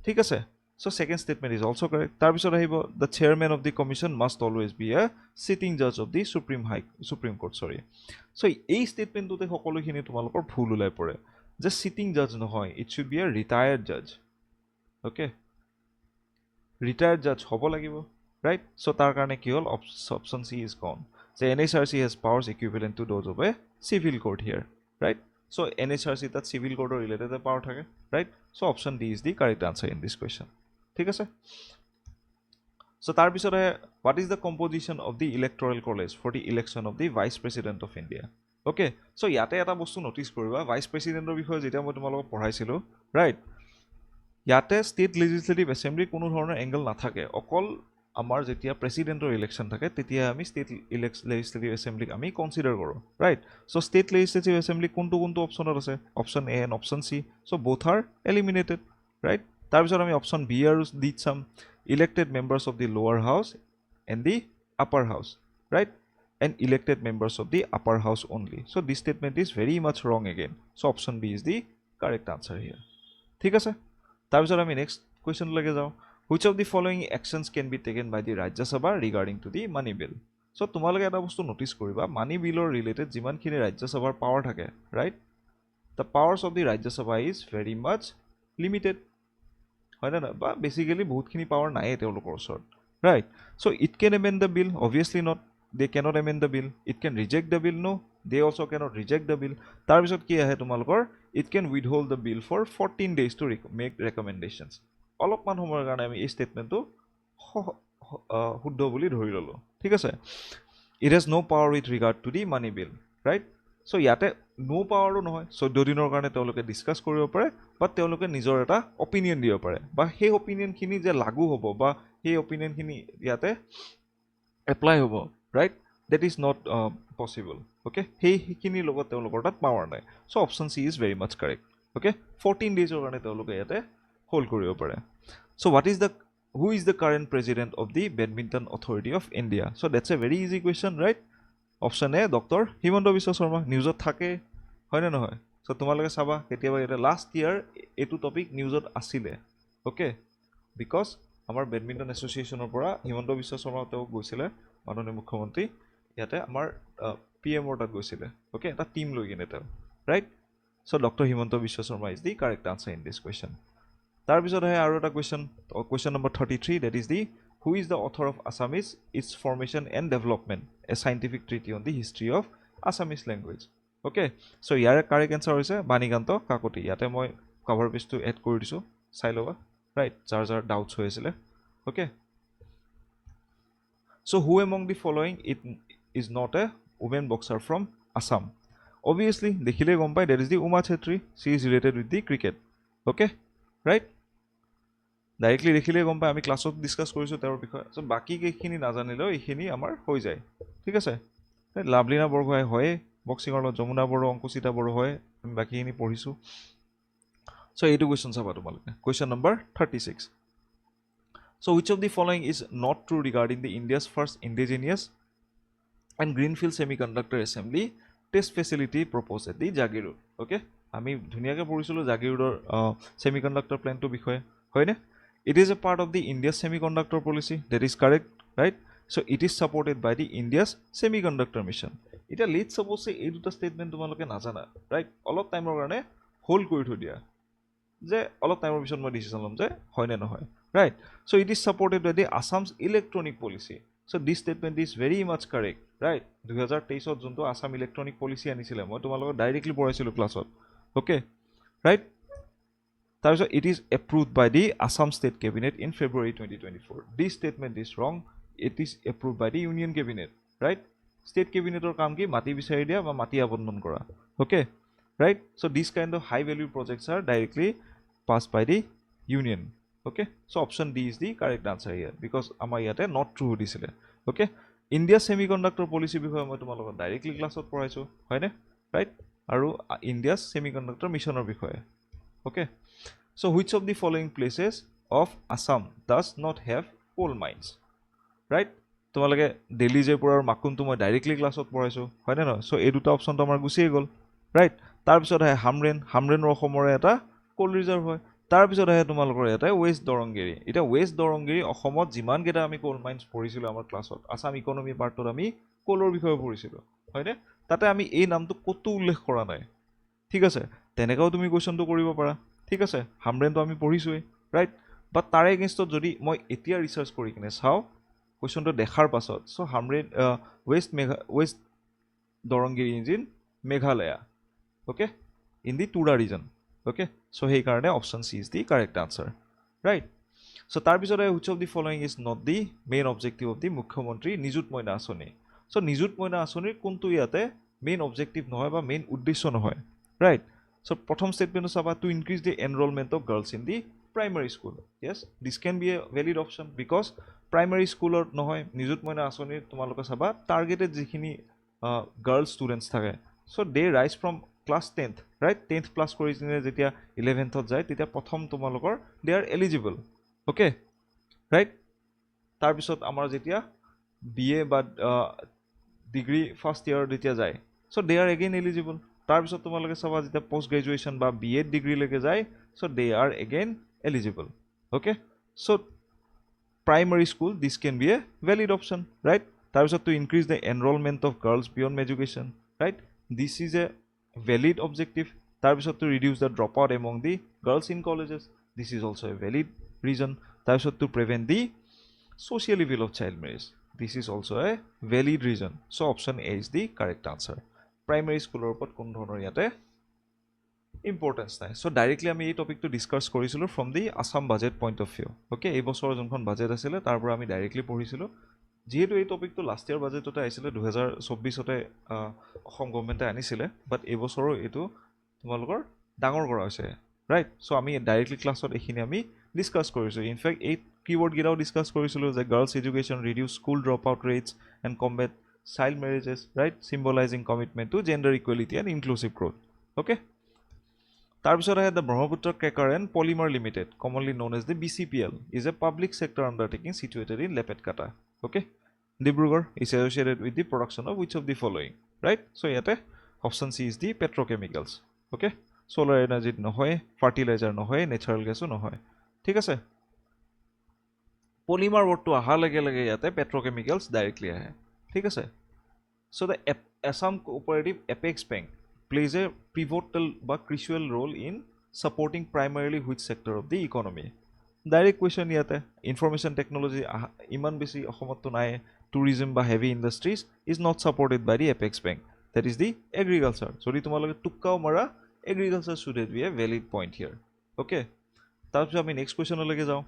Thik ase. So second statement is also correct. Tar pisot ahibo the chairman of the commission must always be a sitting judge of the Supreme Court. So ei statement tute hokolo khini tumalokor bhul ulai pore. Just sitting judge nohoy, it should be a retired judge. Okay, retired judge hobo lagibo, right? So tar karone ki hol option C is gone. So NHRC has powers equivalent to those of a civil court here, right? So NHRC that civil court or related power thake, right? So option D is the correct answer in this question. Thik ase. So tar pisore what is the composition of the electoral college for the election of the vice president of India? Okay, so yate eta bostu notice koriba vice president or bikhoye jeta moi tumalok porhaisilo, right? ইয়াতে state legislative assembly কোনো ধৰণৰ angle নাথাকে অকল আমাৰ যেতিয়া প্ৰেসিডেন্টৰ election থাকে তেতিয়া আমি ষ্টেট লেজিসলেটিভ এসেম্বলিক আমি কনসিডাৰ কৰো right so state legislative assembly কোনটো অপচনত আছে option A and option C so both are eliminated right তাৰ পিছত আমি অপচন বি আৰু ডি চাম elected members of the lower house and the upper house right and elected members of the upper house only. So this statement is very much wrong again. So option B is the correct answer here. ঠিক আছে তাৰপিছত আমি next question লৈকে যাওঁ which of the following actions can be taken by the Rajya Sabha regarding to the money bill so তোমালোকে এটা বস্তু notice কৰিবা মানি বিলৰ ৰিলেটেড যিমানখিনি ৰাজ্য সভাৰ পাৱাৰ থাকে right the powers of the Rajya Sabha is very much limited হয় না বা বেসিক্যালি বহুতখিনি পাৱাৰ নাই তেওঁলোকৰ ওচৰত right so it can amend the bill obviously not they cannot amend the bill it can reject the bill no they also cannot reject the bill তাৰ পিছত কি আহে তোমালোকৰ it can withhold the bill for 14 days to make recommendations অলপমান সময়ৰ কাৰণে আমি এই স্টেটমেন্টটো শুদ্ধ বুলি ধৰি ললো ঠিক আছে it has no power with regard to the money bill right so ইয়াতে no power নহয় 14 দিনৰ কাৰণে তেওঁলোকে ডিসকাস কৰিব পাৰে বা তেওঁলোকে নিজৰ এটা অপিনিয়ন দিব পাৰে বা সেই অপিনিয়ন খিনি যে লাগু হ'ব বা সেই অপিনিয়ন খিনি ইয়াতে এপ্লাই হ'ব right that is not possible okay hey hikini logot teolokor tat power nai so option C is very much correct okay 14 days or karone teoloke yate hold koribo pare so who is the current president of the badminton authority of India so that's a very easy question right option A Dr. Himanta Biswa Sharma news ot thake hoy na noy so tumaloke saba ketiaba eta last year etu topic news ot asile okay because আমাৰ badminton এসোসিয়েশনৰ পৰা হিমন্ত বিশ্ব শৰ্মা তেওঁ গৈছিলে মাননীয় মুখ্যমন্ত্ৰী ইয়াতে আমাৰ পিএমৰ তাত গৈছিলে ওকে এটা টিম লৈ কিনে তেওঁ right so doctor Himanta Biswa Sarma is the correct answer in this question তাৰ পিছত আহে আৰু এটা question number 33 that is the who is the author of Assamese its formation and development a scientific treatise on the history of Assamese language okay so year correct answer হৈছে বাণীকান্ত কাকতি ইয়াতে মই cover পেজটো add কৰি দিছো চাই লবা right jar doubts hoyesile okay so who among the following it is not a women boxer from Assam obviously dekhile gom pai that is the Uma Chhetri she is related with the cricket okay right directly dekhile gom pai ami class ot discuss korisu tar bikhoy so baki ke khini na janilo ekhini amar hoi jay thik ase Lavlina Borgohai hoye boxing or Jamuna Boro Ankusita Boro hoye ami baki khini porisu so eight questions about question number 36 so which of the following is not true regarding the India's first indigenous and greenfield semiconductor assembly test facility proposed at the Jagirur okay ami dhuniya ke porisulo Jagirur semiconductor plant to bikhoye hoy ne it is a part of the India's semiconductor policy that is correct right so it is supported by the India's semiconductor mission eta let's suppose ei duta statement tumaloke najana right all of time or karone hold kori thoi dia যে অলপ টাইমৰ পিছত মই decision লম যে হয় না নহয় right so it is supported by the Assam's electronic policy so this statement is very much correct right 2023 ত যোনটো Assam electronic policy আনিছিলে মই তোমালোকক ডাইৰেক্টলি পঢ়াইছিলো ক্লাছত okay right তাৰপিছত it is approved by the Assam state cabinet in February 2024 this statement is wrong it is approved by the union cabinet right state cabinet or কাম কি মাটি বিচাৰি দিয়া বা মাটি আবণ্টন কৰা okay right so these kind of high value projects are directly passed by the union okay so option D is the correct answer here because amar yate not true disile okay India semiconductor policy bikhoye moi tumalok directly class ot poraisu hoy ne right aru India's semiconductor mission or bikhoye Okay, so which of the following places of Assam does not have coal mines? Right? তোমালোকে দিল্লী জয়পুৰ আৰু মাকুমটো মই directly ক্লাছত পঢ়াইছোঁ হয়নে নহয় চ' এই দুটা অপশ্যনটো আমাৰ গুচিয়ে গ'ল ৰাইট তাৰপিছত আহে হামৰেনৰ অসমৰে এটা কোল ৰিজাৰ্ভ হয় তাৰপিছত আহে তোমালোকৰ এটা ৱেষ্ট দৰংগিৰি এতিয়া ৱেষ্ট দৰংগিৰি অসমত যিমানকেইটা আমি কোল মাইন্স পঢ়িছিলোঁ আমাৰ ক্লাছত আসাম ইকনমি পাৰ্টত আমি কোলৰ বিষয়ে পঢ়িছিলোঁ হয়নে তাতে আমি এই নামটো ক'তো উল্লেখ কৰা নাই ঠিক আছে তেনেকাও তুমি কুৱেশ্যনটো কৰিব পাৰা ঠিক আছে হামৰেনটো আমি পঢ়িছোৱেই ৰাইট বাট তাৰে এগেইনষ্টত যদি মই এতিয়া ৰিচাৰ্চ কৰি কিনে চাওঁ কুৱেশ্যনটো দেখাৰ পাছত so' Hamren west Daranggiri is in Meghalaya okay in the Tura region okay so hey karone option C is the correct answer right so tar bisore which of the following is not the main objective of the Mukhyamantri Nijut Moina Asoni so Nijut Moina Asoni kuntu yate main objective nohoy ba main uddeshyo nohoy right so prothom statement saba to increase the enrollment of girls in the primary school yes this can be a valid option because primary school or nohoy Nijut Moina Asoni tomaloke saba targeted jikhini girl students thake so they rise from class 10th right 10th plus কৰি কিনে যেতিয়া 11th ত যায় তেতিয়া প্ৰথম তোমালোকৰ they are eligible okay right তাৰ পিছত আমাৰ যেতিয়া BA বা ডিগ্ৰী ফাৰ্স্ট ইয়াৰ যেতিয়া যায় so they are again eligible তাৰ পিছত তোমালোকে চাবা যেতিয়া পোষ্ট গ্ৰেজুৱেচন বা BA ডিগ্ৰী লৈকে যায় so they are again eligible okay so primary school this can be a valid option right তাৰ পিছত to increase the enrollment of girls beyond education right this is a valid objective tarpisot to reduce the dropout among the girls in colleges this is also a valid reason tarpisot to prevent the social evil of child marriage this is also a valid reason so option A is the correct answer primary school or kon dhonor yate importance nai so directly ami ei topic to discuss korisilu from the Assam budget point of view okay ei bosor jonkhon budget asile tar pora ami directly porisilu যেহেতু এই টপিকটো last year বাজেটতে আহিছিলে 2024তে অসম গভৰ্ণমেণ্টে আনিছিলে বাট এই বছৰো এটো তোমালোকৰ ডাঙৰ কৰা হৈছে ৰাইট সো আমি ডাইৰেক্টলি ক্লাছত এখিনি আমি ডিসকাস কৰিছো ইনফ্যাক্ট এই কিৱৰ্ড গিৰাও ডিসকাস কৰিছিলো যে girls education reduce school drop out rates and combat child marriages right symbolizing commitment to gender equality and inclusive growth okay তাৰপিছত আহে the Brahmaputra Cracker and Polymer Limited commonly known as the BCPL is a public sector undertaking situated in Lepetkatta okay Dibrugarh is associated with the production of which of the following right so yate option C is the petrochemicals okay solar energy nohoy fertilizer nohoy natural gas nohoy thik ase polymer word to aha lage yate petrochemicals directly ahe thik ase so the Assam Cooperative Apex Bank plays a pivotal but crucial role in supporting primarily which sector of the economy direct question yate information technology iman beshi ahomot to nai tourism বা heavy industries is not supported by the Apex Bank that is the agriculture so di tumaloke tukkao mara agriculture should be a valid point here okay tarpor ami next question lege jao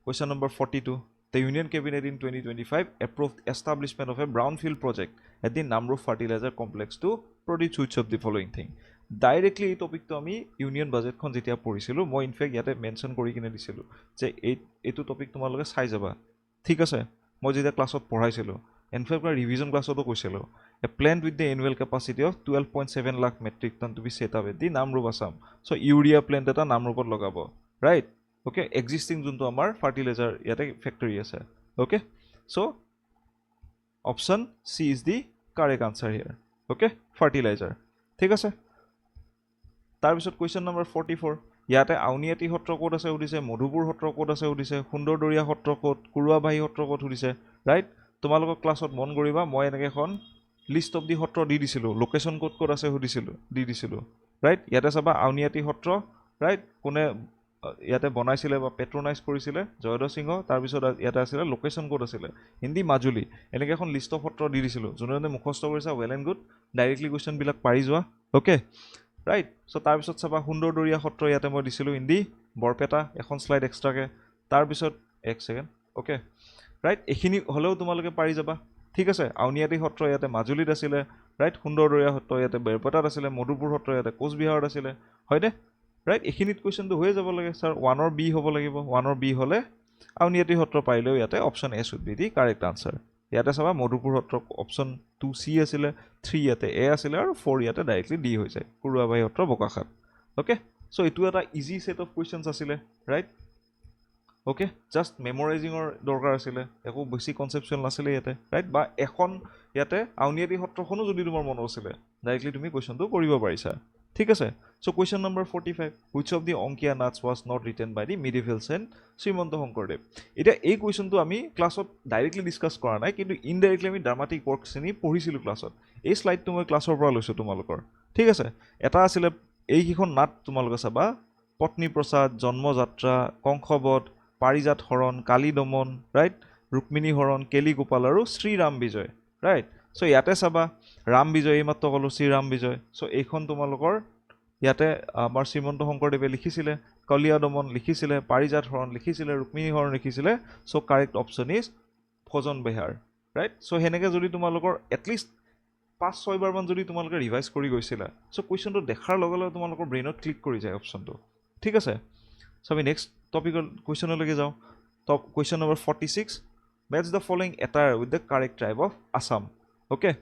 question number 42 the union cabinet in 2025 approved establishment of a brownfield project at the Namru fertilizer complex to produce which of the following thing directly এই topic to ami union budget khon jetia porisilu moi in fact yate mention kori kine disilu je etu topic tumaloke sai jaba thik ase মই যেতিয়া ক্লাছত পঢ়াইছিলো in fact মই revision ক্লাছতো কৈছিলো a plant with the annual capacity of 12.7 lakh metric ton to be set up at the Namru Assam so urea plant eta Namrupot lagabo right okay existing junto amar fertilizer yate factory ase okay so option C is the correct answer here okay fertilizer ঠিক আছে তাৰপিছত question number 44 ইয়াতে আউনিয়াটি সত্ৰ code আছে উদিছে মধুপুৰ সত্ৰ code আছে উদিছে সুন্দৰদৰিয়া সত্ৰ code Kuruwabahi সত্ৰ code উদিছে right তোমালোকৰ ক্লাছত মন কৰিবা মই এনেকে এখন লিষ্ট অফ দি সত্ৰ দি দিছিলো লোকেশন কোড কোড আছে উদিছিলো দি দিছিলো ৰাইট ইয়াতে চাবা আউনিয়াটি সত্ৰ ৰাইট কোনে ইয়াতে বনাইছিলে বা পেট্ৰনাইজ কৰিছিলে জয়দৰ সিংহ তাৰ পিছত ইয়াতে আছিল লোকেশন কোড আছিল হিন্দী মাজুলী এনেকে এখন লিষ্ট অফ সত্ৰ দি দিছিলো যোননে মুখস্থ কৰিছা well and good directly question বিলাক পাৰি যোৱা okay right so tar bisot saba Sundordoriya সত্ৰ ইয়াতে মই দিছিলো ইন দি বৰপেটা এখন স্লাইড এক্সট্ৰাকে তাৰ bisot এক সেকেন্ড ওকে ৰাইট এখিনি হলেও তোমালোকে পাৰি যাবা ঠিক আছে আউনিয়াটি সত্ৰ ইয়াতে মাজুলীত আছিল ৰাইট সুন্দৰদৰিয়া সত্ৰ ইয়াতে বৰপেটাত আছিল মধুপুৰ সত্ৰ ইয়াতে কোচবিহাৰত আছিল হয়নে ৰাইট এখিনিত কোৱেশ্চনটো হৈ যাব লাগে স্যাৰ 1 অৰ বি হ'ব লাগিব 1 অৰ বি হলে আউনিয়াটি সত্ৰ পাইলেও ইয়াতে option A should be the correct answer ইয়াতে চাবা মধুপুৰ সত্ৰ অপচন 2C আছিল 3 ইয়াতে এ আছিল আৰু 4 ইয়াতে ডাইৰেক্টলি ডি হৈ যায় কুৰুৱাবাহী সত্ৰ বকাখাত ওকে সো এটো এটা ইজি সেট অফ কোৱেশ্চনছ আছিলে ৰাইট ওকে জাস্ট মেমৰাইজিঙৰ দৰকাৰ আছিলে একো বেছি কনচেপচুৱেল নাছিলে ইয়াতে ৰাইট বা এখন ইয়াতে আউনীআটী সত্ৰখনো যদি তোমাৰ মনত আছিলে ডাইৰেক্টলি তুমি কোৱেশ্চনটো কৰিব পাৰিছা ঠিক আছে so question number 45 which of the Ankiya nuts was not written by the medieval saint Srimanta Sankardev এটা এই কোৱেশ্চনটো আমি ক্লাছত ডাইৰেক্টলি ডিসকাস কৰা নাই কিন্তু ইনডাইৰেক্টলি আমি ড্ৰামাটিক ওয়াৰ্কছ নি পঢ়িছিলো ক্লাছত এই স্লাইডটো মই ক্লাছৰ পৰা লৈছো তোমালোকৰ ঠিক আছে এটা আছিলে এই কিখন নাট তোমালোকে চাবা পত্নী প্ৰসাদ জন্মযাত্ৰা কংসবধ পাৰিজাত হৰণ কালী দমন ৰাইট ৰুক্মিণী হৰণ কেলি গোপাল আৰু শ্ৰীৰাম বিজয় ৰাইট সো ইয়াতে চাবা ৰাম বিজয় এই মাত্ৰ কলো শ্ৰীৰাম বিজয় সো এইখন তোমালোকৰ ইয়াতে আমাৰ শ্ৰীমন্ত শংকৰদেৱে লিখিছিলে কলিয়া দমন লিখিছিলে পাৰিজাত হৰণ লিখিছিলে ৰুক্মিণী হৰণ লিখিছিলে সো কাৰেক্ট অপচন ইজ ভজন বেহাৰ ৰাইট সো হেনেকে যদি তোমালোকৰ এটলিষ্ট 5-6 বাৰ মান যদি তোমালোকে ৰিভাইজ কৰি গৈছিলা সো কোৱেশ্চনটো দেখাৰ লগে লগে তোমালোকৰ ব্ৰেইনত ক্লিক কৰি যায় অপচনটো ঠিক আছে সো আমি নেক্সট টপিকৰ কোৱেশ্চনলৈকে যাওঁ top question number 46 match the following attire with the correct tribe of Assam okay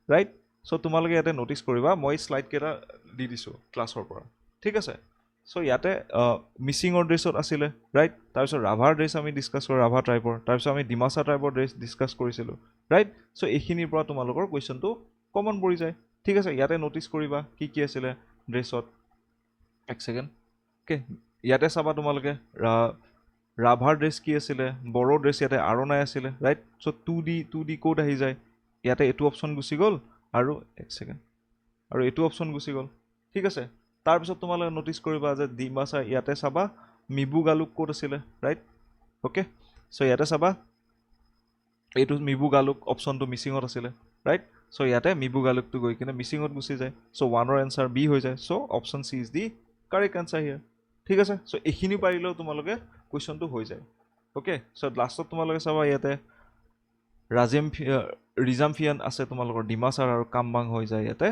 right so তোমালোকে ইয়াতে নোটিস কৰিবা মই স্লাইড কেটা দি দিছো ক্লাছৰ পৰা ঠিক আছে সো ইয়াতে মিছিংৰ ড্ৰেছত আছিলে ৰাইট তাৰপিছত ৰাভাৰ ড্ৰেছ আমি ডিসকাস কৰি ৰাভা ট্ৰাইবৰ তাৰপিছত আমি ডিমাসা ট্ৰাইবৰ ড্ৰেছ ডিসকাস কৰিছিলো ৰাইট সো এইখিনিৰ পৰা তোমালোকৰ কোৱেশ্চনটো কমন পৰি যায় ঠিক আছে ইয়াতে নোটিস কৰিবা কি কি আছিলে ড্ৰেছত এক সেকেন্ড ওকে ইয়াতে চাবা তোমালোকে ৰাভাৰ ড্ৰেছ কি আছিলে বড়ো ড্ৰেছ ইয়াতে আৰণাই আছিলে ৰাইট সো 2D কোড আহি যায় ইয়াতে এটো অপচন গুছি গল আৰু এক সেকেন্ড আৰু এটো অপচন গুছি গল ঠিক আছে তাৰ পিছত তোমালোকে নোটিস কৰিবা যে ডিমাসা ইয়াতে চাবা মিবু গালুক কোড আছিলে ৰাইট ওকে সো ইয়াতে চাবা এটো মিবু গালুক অপচনটো মিছিংত আছিলে ৰাইট সো ইয়াতে মিবু গালুকটো গৈ কিনে মিছিংত গুছি যায় সো 1ৰ আনসাৰ বি হৈ যায় so option C is the correct answer here ঠিক আছে সো এইখিনি পাৰিলেও তোমালোকে কোৱেশ্চনটো হৈ যায় ওকে সো লাষ্টত তোমালোকে চাবা ইয়াতে ৰিজামফিয়ান আছে তোমালোকৰ ডিমাসাৰ আৰু কামবাং হৈ যায় ইয়াতে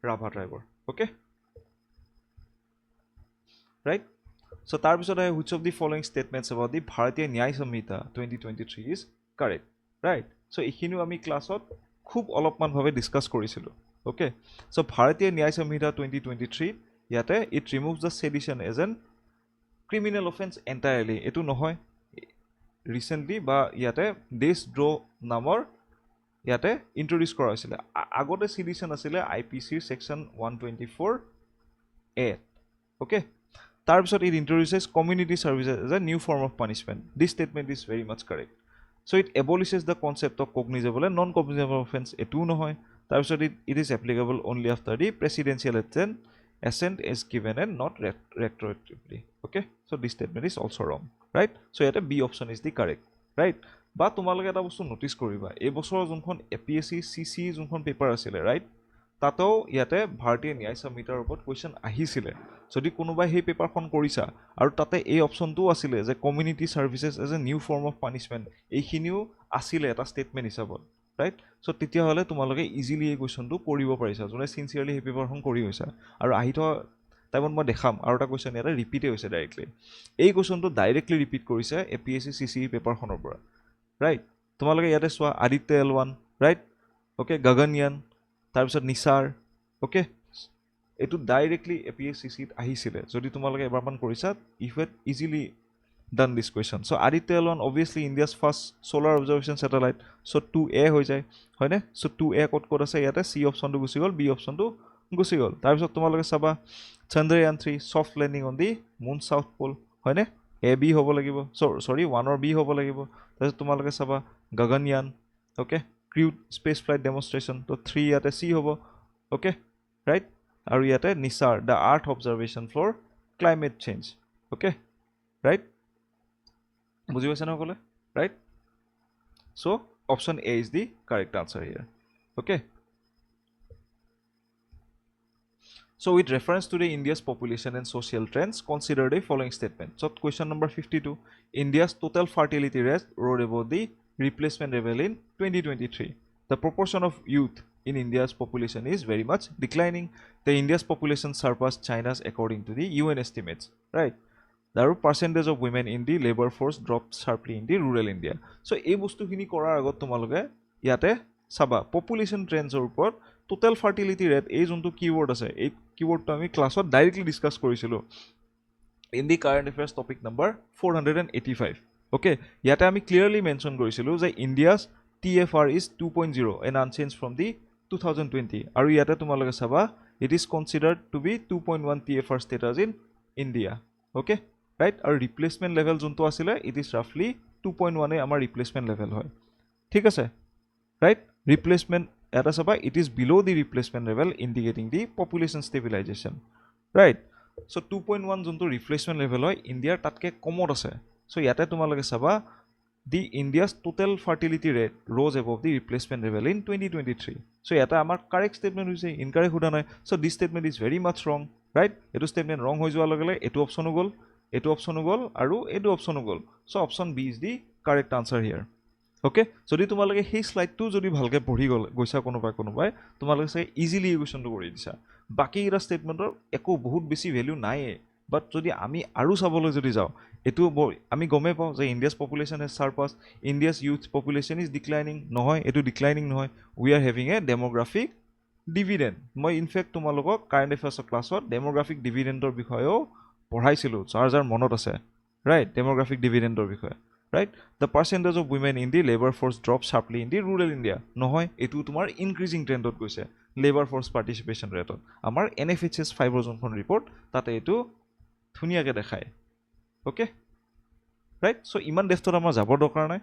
ৰাভা ট্ৰাইবৰ ওকে ৰাইট সো তাৰ পিছত which of the following statements about the ভাৰতীয় ন্যায় সংহিতা 2023 is correct right সো এইখিনিও আমি ক্লাছত খুব অলপমান ভাৱে ডিসকাস কৰিছিলো ওকে সো ভাৰতীয় ন্যায় সংহিতা 2023 ইয়াতে it removes the sedition as an criminal offense entirely এটো নহয় ৰিসেন্টলি বা ইয়াতে দেশদ্ৰোহ নামৰ ইয়াতে ইন্ট্ৰোডিউস কৰা হৈছিল আগতে সেডিশন আছিল আইপিসি সেকশন 124 এ ওকে তাৰ পিছত it introduces community services as a new form of punishment this statement is very much correct so it abolishes the concept of cognizable and non cognizable offense এটো নহয় তাৰ পিছত it is applicable only after the presidential assent is given and not retroactively okay so this statement is also wrong right so yet b option is the correct right বা তোমালোকে এটা বস্তু notice কৰিবা এই বছৰৰ যোনখন এপিএসসি সিসি যোনখন paper আছিল ৰাইট তাতো ইয়াতে ভাৰতীয় ন্যায় সংহিতাৰ ওপৰত কোৱেশ্চন আহিছিল যদি কোনোবাই সেই পেপাৰখন কৰিছা আৰু তাতে এই অপচনটো আছিল যে community services as a new form of punishment এইখিনিও আছিল এটা স্টেটমেন্ট হিচাপত ৰাইট সো তেতিয়া হলে তোমালোকে ইজিলি এই কোৱেশ্চনটো কৰিব পাৰিছা যোনে সিনসিয়াৰলি এই পেপাৰখন কৰি হৈছা আৰু আহিত টাইমত মই দেখাম আৰু এটা কোৱেশ্চন ইয়াতে ৰিপিটে হৈছে ডাইৰেক্টলি এই কোৱেশ্চনটো ডাইৰেক্টলি ৰিপিট কৰিছে এপিএসসি সিসি পেপাৰখনৰ পৰা ৰাইট তোমালোকে ইয়াতে চোৱা আদিত্য এল1 ৰাইট ওকে গগনয়ান তাৰ পিছত নিসাৰ ওকে এটো ডাইৰেক্টলি এপিএসসিত আহিছিল যদি তোমালোকে এবাৰমান কৰিছা you had easily done this question so Aditya L one obviously India's first solar observation satellite so 2a হৈ যায় হয়নে সো 2a কোড আছে ইয়াতে সি অপচনটো গুছি গল বি অপচনটো গুছি গল তাৰ পিছত তোমালোকে চাবা Chandrayaan 3 soft landing on the moon south pole হয়নে এ বি হ'ব লাগিব সৰি 1 বি হ'ব লাগিব তাৰপিছত তোমালোকে চাবা Gaganyaan okay crew space flight demonstration তো 3 ইয়াতে সি হ'ব ওকে ৰাইট আৰু ইয়াতে NISAR the earth observation for climate change okay right বুজি পাইছা না কলে right so option A is the correct answer here okay So with reference to the India's population and social trends, consider the following statement. So question number 52. India's total fertility rate rose above the replacement level in 2023. The proportion of youth in India's population is very much declining. The India's population surpassed China's according to the UN estimates. Right? The percentage of women in the labor force dropped sharply in the rural India. So এই বস্তুখিনি কৰাৰ আগত তোমালোকে ইয়াতে চাবা population ট্ৰেন্ডছৰ ওপৰত total fertility rate এই যোনটো কিৱৰ্ড আছে এই কিৱৰ্ডটো আমি ক্লাছত ডাইৰেক্টলি ডিসকাস কৰিছিলো in the current affairs topic number 485. Okay, yata ami clearly mention korisilu je India's TFR is 2.0 and unchanged from the 2020 aru yata tumaloke saba it is considered to be 2.1 TFR status in India. Okay, right, our replacement level junto asile it is roughly 2.1 e amar replacement level hoy. Thik ase, right, replacement eta saba it is below the replacement level indicating the population stabilization, right. So 2.1 junto replacement level hoy India tatke komot ase. So yate tumaloke saba the India's total fertility rate rose above the replacement level in 2023. So yata amar correct statement hoise, incorrect huda nai. So this statement is very much wrong, right. Etu statement wrong hoi joa logele etu option gol, etu option gol aru etu option gol. So option B is the correct answer here. Okay, যদি তোমালোকে সেই স্লাইডটো যদি ভালকে পঢ়ি গৈছা কোনোবাই তোমালোকে চাগে ইজিলি এই কুৱেশ্যনটো কৰি দিছা। বাকী এটা ষ্টেটমেণ্টৰ একো বহুত বেছি ভেলিউ নাইয়ে, বাট যদি আমি আৰু চাবলৈ যদি যাওঁ এইটো আমি গমেই পাওঁ যে India's population has surplus, India's youth population is declining. নহয়, এইটো ডিক্লাইনিং নহয়, we are having a demographic dividend. মই ইনফেক্ট তোমালোকক কাৰেণ্ট এফেয়াৰ্ছৰ ক্লাছত ডেম'গ্ৰাফিক ডিভিডেণ্ডৰ বিষয়েও পঢ়াইছিলোঁ, যাৰ মনত আছে, ৰাইট, ডেম'গ্ৰাফিক ডিভিডেণ্ডৰ বিষয়ে। Right, the percentage of women in the labor force dropped sharply in the rural India. নহয়, এটো তোমাৰ increasing trendত গৈছে labor force participation rate. আমাৰ NFHS 5 যোনখন ৰিপৰ্ট তাতে এটো ধুনিয়াকে দেখায়। Okay, right, so ইমান ডেফটত আমাৰ যাবৰ দৰকাৰ নাই,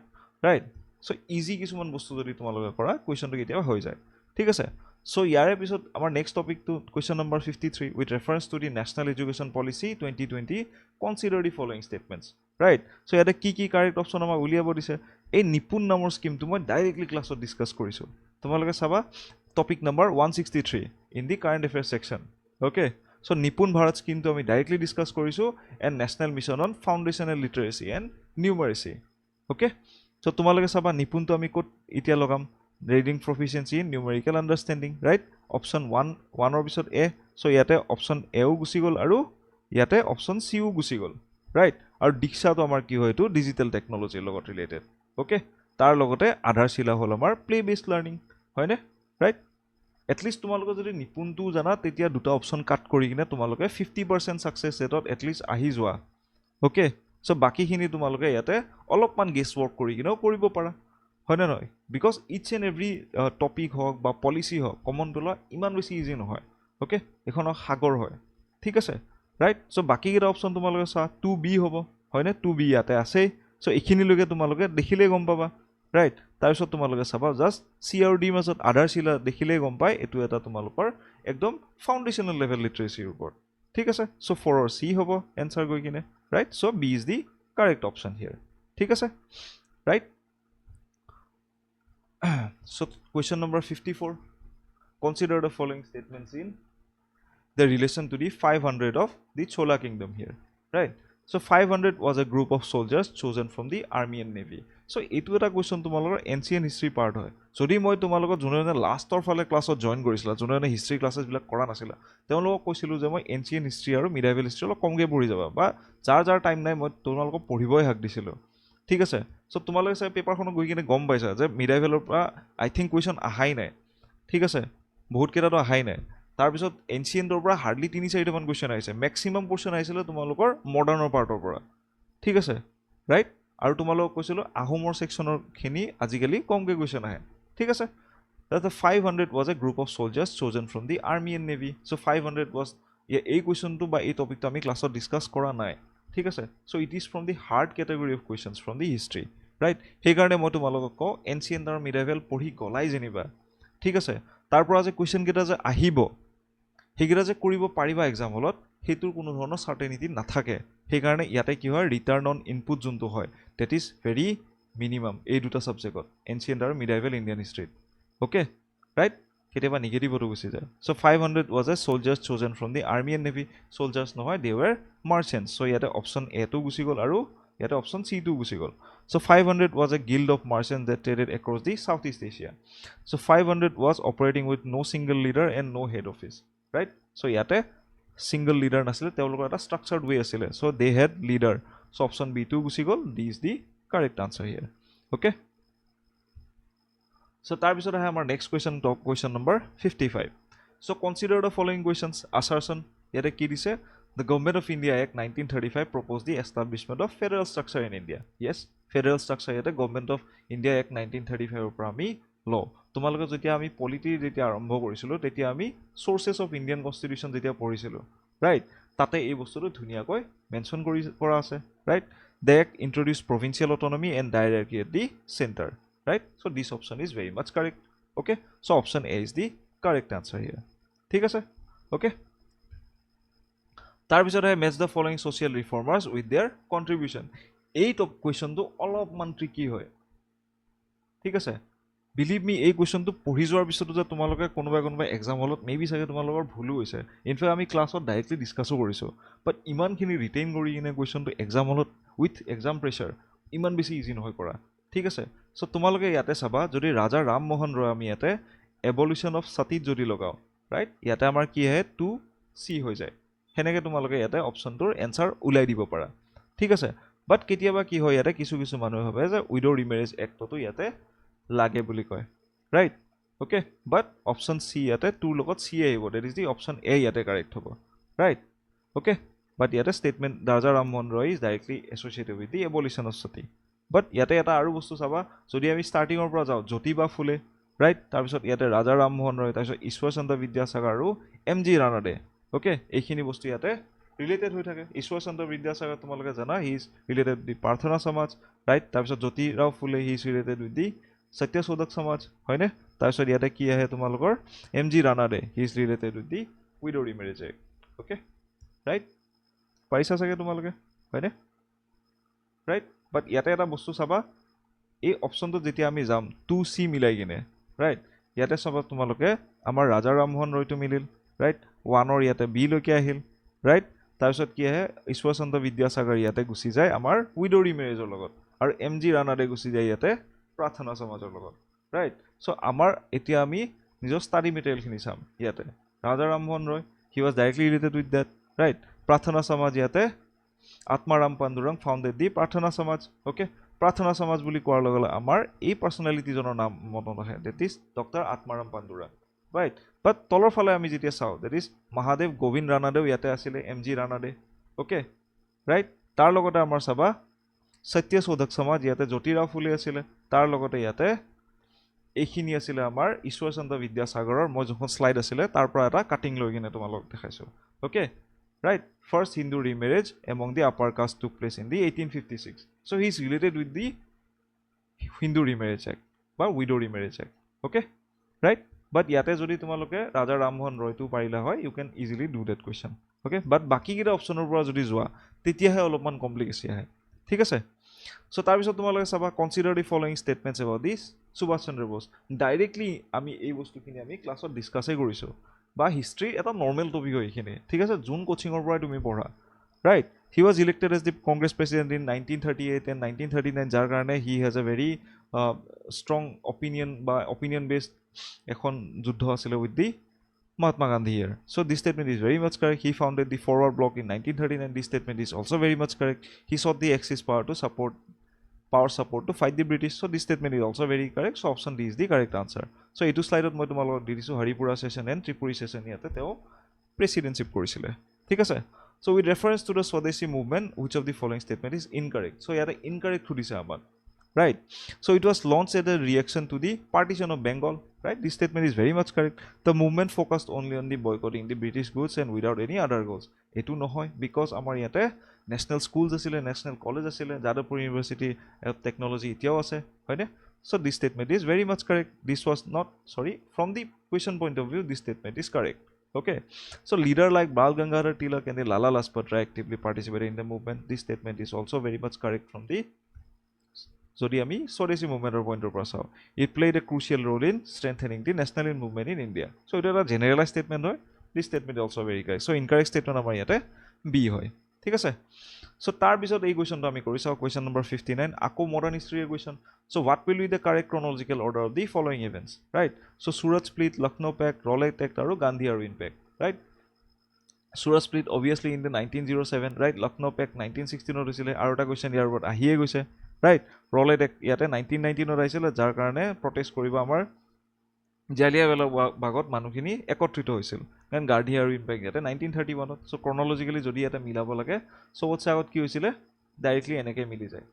right. So easy কিছুমান বস্তু যদি তোমালোকে কৰা কুৱেশ্যনটো কেতিয়াবা হৈ যায়, ঠিক আছে। So ইয়াৰে পিছত আমাৰ নেক্সট টপিকটো question number 53 with reference to the national education policy 2020 consider the following statements, right. So ইয়াতে কি কাৰেক্ট অপশ্যন আমাৰ উলিয়াব দিছে। এই নিপুণ নামৰ স্কিমটো মই ডাইৰেক্টলি ক্লাছত ডিছকাছ কৰিছোঁ, তোমালোকে চাবা topic number 163 in the current affairs section. Okay, so' Nipun Bharat স্কিমটো আমি ডাইৰেক্টলি ডিছকাছ কৰিছোঁ and National Mission on Foundational Literacy and Numeracy. Okay, so' তোমালোকে চাবা নিপুণটো আমি ক'ত এতিয়া লগাম, reading proficiency in numerical understanding, right. Option ওৱানৰ পিছত এ, চ' ইয়াতে অপশ্যন এও গুচি গ'ল আৰু ইয়াতে অপশ্যন চিও গুচি গ'ল, ৰাইট। আৰু দীক্ষাটো আমাৰ কি হয়, এইটো ডিজিটেল টেকনলজিৰ লগত ৰিলেটেড। অ'কে, তাৰ লগতে আধাৰশিলা হ'ল আমাৰ প্লে বেছড লাৰ্ণিং, হয়নে, ৰাইট। এটলিষ্ট তোমালোকে যদি নিপুণটো জানা তেতিয়া দুটা অপশ্যন কাট কৰি কিনে তোমালোকে 50% ছাকচেছ ৰেটত এটলিষ্ট আহি যোৱা। অ'কে, চ' বাকীখিনি তোমালোকে ইয়াতে অলপমান গেছ ৱৰ্ক কৰি কিনেও কৰিব পাৰা, হয়নে নহয়। Because it's and every topic হওক বা পলিচি হওক কমন পেলোৱা ইমান বেছি ইজি নহয়। অ'কে, এইখন সাগৰ হয়, ঠিক আছে, ৰাইট। চ' বাকীকেইটা অপশ্যন তোমালোকে চোৱা 2B হ'ব, হয়নে, 2B ইয়াতে আছেই। চ' এইখিনিলৈকে তোমালোকে দেখিলেই গম পাবা, ৰাইট। তাৰপিছত তোমালোকে চাবা জাষ্ট চি আৰু ডি মাজত আধাৰশিলা দেখিলেই গম পায় এইটো এটা তোমালোকৰ একদম ফাউণ্ডেশ্যনেল লেভেল লিটাৰেচিৰ ওপৰত, ঠিক আছে। চ' 4ৰ চি হ'ব এনচাৰ গৈ কিনে, right. So' B is the correct option here, ঠিক আছে, right. So question number 54, consider the following statements in the relation to the 500 of the Chola kingdom here, right. So 500 was a group of soldiers chosen from the army and navy. So এইটো এটা question তোমালোকৰ ancient history part হয়। যদি মই তোমালোকক যোনে লাষ্টৰ ফালে ক্লাছত জইন কৰিছিলা, যোনে হিষ্ট্ৰী ক্লাছেছবিলাক কৰা নাছিলা, তেওঁলোকক কৈছিলোঁ যে মই এনচিয়েণ্ট হিষ্ট্ৰী আৰু মিডাইভেল হিষ্ট্ৰী অলপ কমকৈ পঢ়ি যাবা, বা যাৰ টাইম নাই মই তোমালোকক পঢ়িবই হাক দিছিলোঁ, ঠিক আছে। চ' তোমালোকে চাগে পেপাৰখনত গৈ কিনে গম পাইছা যে মিডাইভেলৰ পৰা আই থিংক কুৱেশ্যন আহাই নাই, ঠিক আছে, বহুতকেইটাতো আহাই নাই। তাৰপিছত এনচিয়েণ্টৰ পৰা হাৰ্ডলি 3-4টামান কুৱেশ্যন আহিছে, মেক্সিমাম কুৱেশ্যন আহিছিলে তোমালোকৰ মডাৰ্ণৰ পাৰ্টৰ পৰা, ঠিক আছে, ৰাইট। আৰু তোমালোকক কৈছিলোঁ আহোমৰ ছেকশ্যনৰখিনি আজিকালি কমকৈ কুৱেশ্যন আহে, ঠিক আছে। The 500 was a group of soldiers chosen from the army and navy. So' 500 was এই কুৱেশ্যনটো বা এই টপিকটো আমি ক্লাছত ডিছকাছ কৰা নাই, ঠিক আছে। So' it is from the hard category of questions from the history, right. সেইকাৰণে মই তোমালোকক কওঁ এনচিয়েণ্ট আৰু মিডাইভেল পঢ়ি গলাই যেনিবা, ঠিক আছে। তাৰ পৰা যে কুৱেশ্যনকেইটা যে আহিব সেইকেইটা যে কৰিব পাৰিবা এক্সাম হলত, সেইটোৰ কোনো ধৰণৰ চাৰ্টেনিটি নাথাকে। সেইকাৰণে ইয়াতে কি হয়, ৰিটাৰ্ণ অন ইনপুট যোনটো হয় ডেট ইজ ভেৰি মিনিমাম এই দুটা ছাবজেক্টত, এনচিয়েণ্ট আৰু মিডাইভেল ইণ্ডিয়ান হিষ্ট্ৰীত। Okay, right. কেতিয়াবা নিগেটিভতো গুচি যায়। So' 500 was a soldiers chosen from the army and navy. Soldiers নহয়, দে ৱেৰ মাৰ্চেণ্টছ। চ' ইয়াতে অপশ্যন এটো গুচি গ'ল আৰু ইয়াতে অপশ্যন চিটো গুচি গ'ল। So' 500 was a guild of merchants that traded across the South East Asia. So' 500 was operating with no' single leader and no' head office, right. So' ইয়াতে ছিংগল লিডাৰ নাছিলে, তেওঁলোকৰ এটা ষ্ট্ৰাকচাৰ্ড ৱে আছিলে। So' they had leader. So' option বিটো গুচি গ'ল, D is the correct answer here. Okay, so' তাৰপিছত আহে আমাৰ next question, question number 55। So' consider the following questions আছাৰশ্যন। ইয়াতে কি দিছে, The Government of India Act 1935 proposed the establishment of federal structure in India. Yes, federal structure ইয়াতে Government of India Act 1935 পৰা আমি লওঁ তোমালোকে যেতিয়া আমি পলিটি যেতিয়া আৰম্ভ কৰিছিলো তেতিয়া আমি sources of Indian Constitution যেতিয়া পঢ়িছিলো right তাতে এই বস্তুটো ধুনিয়াকৈ মেনশন কৰা আছে right the act introduced provincial autonomy and hierarchy at the center right so this option is very much correct okay so option A is the correct answer here ঠিক আছে okay তাৰ পিছত match the following social reformers with their contribution এই top কোৱেশ্চনটো অলপমান tricky হয় ঠিক আছে Believe me, এই কোৱেশ্চনটো পঢ়ি যোৱাৰ পিছতো যে তোমালোকে কোনোবা এক্সাম হলত মেবি চাগে তোমালোকৰ ভুলো হৈছে ইনফেক্ট আমি ক্লাছত ডাইৰেক্টলি ডিসকাসও কৰিছো বাট ইমানখিনি ৰিটেইন কৰি কিনে কোৱেশ্চনটো এক্সাম হলত উইথ এক্সাম প্ৰেছাৰ ইমান বেছি ইজি নহয় কৰা ঠিক আছে সো তোমালোকে ইয়াতে চাবা যদি ৰাজা ৰামমোহন ৰয় আমি ইয়াতে এভলিউশন অফ সতীত যদি লগাও ৰাইট ইয়াতে আমাৰ কি হয় 2C হৈ যায় হেনেকে তোমালোকে ইয়াতে অপচনটোৰ এনসাৰ উলাই দিব পাৰা ঠিক আছে বাট কেতিয়াবা কি হয় ইয়াতে কিছু মানুহে ভাবে যে উইডো ৰিমেৰেজ এক্টটো ইয়াতে লাগে বুলি কয় right okay but option C ইয়াতে 2 লগত C আহিব that is the option A ইয়াতে correct হ'ব right okay but ইয়াতে statement Raja Rammohan Roy is directly associated with the abolition of sati but ইয়াতে এটা আৰু বস্তু চাবা যদি আমি স্টাৰ্টিং ৰ পৰা যাও জ্যোতিবা ফুলে right তাৰ পিছত ইয়াতে Raja Rammohan Roy তাৰ পিছত ঈশ্বৰ চন্দ্ৰ বিদ্যাসাগৰ আৰু MG ৰানাডে okay এইখিনি বস্তু ইয়াতে ৰিলেটেড হৈ থাকে ঈশ্বৰ চন্দ্ৰ বিদ্যাসাগৰ তোমালোকে জানা হি ইজ ৰিলেটেড দি প্ৰাৰ্থনা সমাজ right তাৰ পিছত Jyotirao Phule he is related with the Satyashodhak Samaj হয়নে তাৰপিছত ইয়াতে কি আহে তোমালোকৰ MG Ranade he is related with the widow remarriage okay right পাইছা চাগে তোমালোকে হয়নে ৰাইট বাট ইয়াতে এটা বস্তু চাবা এই অপচনটো যেতিয়া আমি যাম 2C মিলাই কিনে ৰাইট ইয়াতে চাবা তোমালোকে আমাৰ ৰাজা ৰামমোহন ৰয়টো মিলিল ৰাইট 1 ৰ ইয়াতে B লৈকে আহিল ৰাইট তাৰপিছত কি আহে ঈশ্বৰ চন্দ্ৰ বিদ্যাসাগৰ ইয়াতে গুচি যায় আমাৰ উইডো ৰিমেৰেজৰ লগত আৰু MG ৰানাডে গুচি যায় ইয়াতে প্ৰাৰ্থনা সমাজৰ লগত ৰাইট সো আমাৰ এতিয়া আমি নিজৰ ষ্টাডি মেটেৰিয়েল খিনি চাম ইয়াতে Raja Rammohan Roy he was directly related with that right Prarthana Samaj ইয়াতে আত্মাৰাম পাণ্ডুৰং ফাউণ্ডেড দি প্ৰাৰ্থনা সমাজ ওকে প্ৰাৰ্থনা সমাজ বুলি কোৱাৰ লগে লগে আমাৰ এই পাৰ্সোনালিটি জনৰ নাম মনত আহে that is doctor Atmaram Pandurang right but তলৰ ফালে আমি যেতিয়া চাও দ্যাট ইজ মহাদেৱ গোবিন্দ ৰানাডেও ইয়াতে আছিল MG ৰানাডে ওকে ৰাইট তাৰ লগতে আমাৰ চাবা সত্যশোধক সমাজ ইয়াতে জ্যোতিৰাও ফুলে আছিল তাৰ লগতে ইয়াতে এইখিনি আছিল আমাৰ ঈশ্বৰ চন্দ্ৰ বিদ্যাসাগৰৰ মই যখন স্লাইড আছিল তাৰ পৰা এটা কাটিং লৈ কিনে তোমালোক দেখাইছো okay right first Hindu remarriage among the upper caste took place in the 1856 so he is related with the Hindu remarriage act বা widow remarriage act okay right but yate jodi tumaloke Raja Rammohan Roy tu parila hoy you can easily do that question okay but baki kita option or pora jodi joa tetia he olopman complication ahe thik ase so tar bisot tumaloke saba consider the following statements about this Subhash Chandra Bose directly ami ei bostu kini ami class ot discuss e koriso বা history এটা normal topic হয় এখানে ঠিক আছে June coaching এর পরে তুমি পড়া right he was elected as the Congress president in 1938 and 1939 যার কারণে he has a very strong opinion বা অপিনিয়ন বেসড এখন যুদ্ধ আছিল with the Mahatma Gandhi here so this statement is very much correct he founded the forward bloc in 1939 this statement is also very much correct he sought the Axis power to fight the British so this statement is also very correct so option D is the correct answer so etu slide ot moi tumalok di disu Haripura session and Tripuri session yate teo presidency korisile thik ase so with reference to the Swadeshi movement which of the following statement is incorrect so yate incorrect khudise amar right so it was launched as a reaction to the partition of Bengal right this statement is very much correct the movement focused only on the boycotting the British goods and without any other goals etu nohoy because amar yate national schools asile national college asile Jadavpur University of Technology etiao ase hoine so this statement is very much correct this was not sorry from the question point of view this statement is correct okay so leader like Bal Gangadhar Tilak and the Lala Lajpat Rai actively participated in the movement this statement is also very much correct from the jodi ami Swadeshi movement or point of view it played a crucial role in strengthening the nationalist movement in India so it is a generalized statement hoy this statement is also very correct so incorrect statement amar yate B hoy ঠিক আছে so tar bisot ei question to ami korisa question number 59 ako modern history question so what will be the correct chronological order of the following events right so Surat split Lucknow pact Raleigh pact aru Gandhi Irwin pact right Surat split obviously in the 1907 right Lucknow pact 1916 hoisile aru ta question yar bot ahie goise right Raleigh pact yate 1919 hoisile jar karone protest koriba amar Jallianwala Bagot manukhini ekotrit hoisil কাৰণ গাৰ্ডি আৰু impact ইয়াতে 1931 ত। চ' ক্ৰনলজিকেলি যদি ইয়াতে মিলাব লাগে চবতছে আগত কি হৈছিলে ডাইৰেক্টলি এনেকৈ মিলি যায়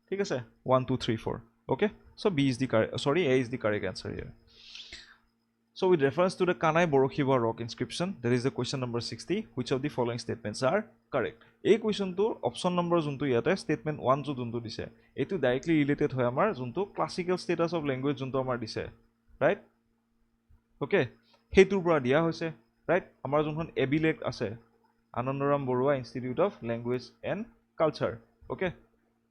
ঠিক আছে 1 2 3 4 okay so B is the A is the correct answer here. So with reference to the Kanai Borokhiva rock inscription, there is the question number 60. Which of the following statements are correct? A question to option number juntu yate statement 1 jo juntu dise. Etu directly related hoy amar juntu classical status of language juntu amar dise. Right? Okay. Hetur pura dia hoise. Right? Amar junhon 𝐉𝐔𝐋 ase. Anandaram Borua Institute of Language and Culture. Okay.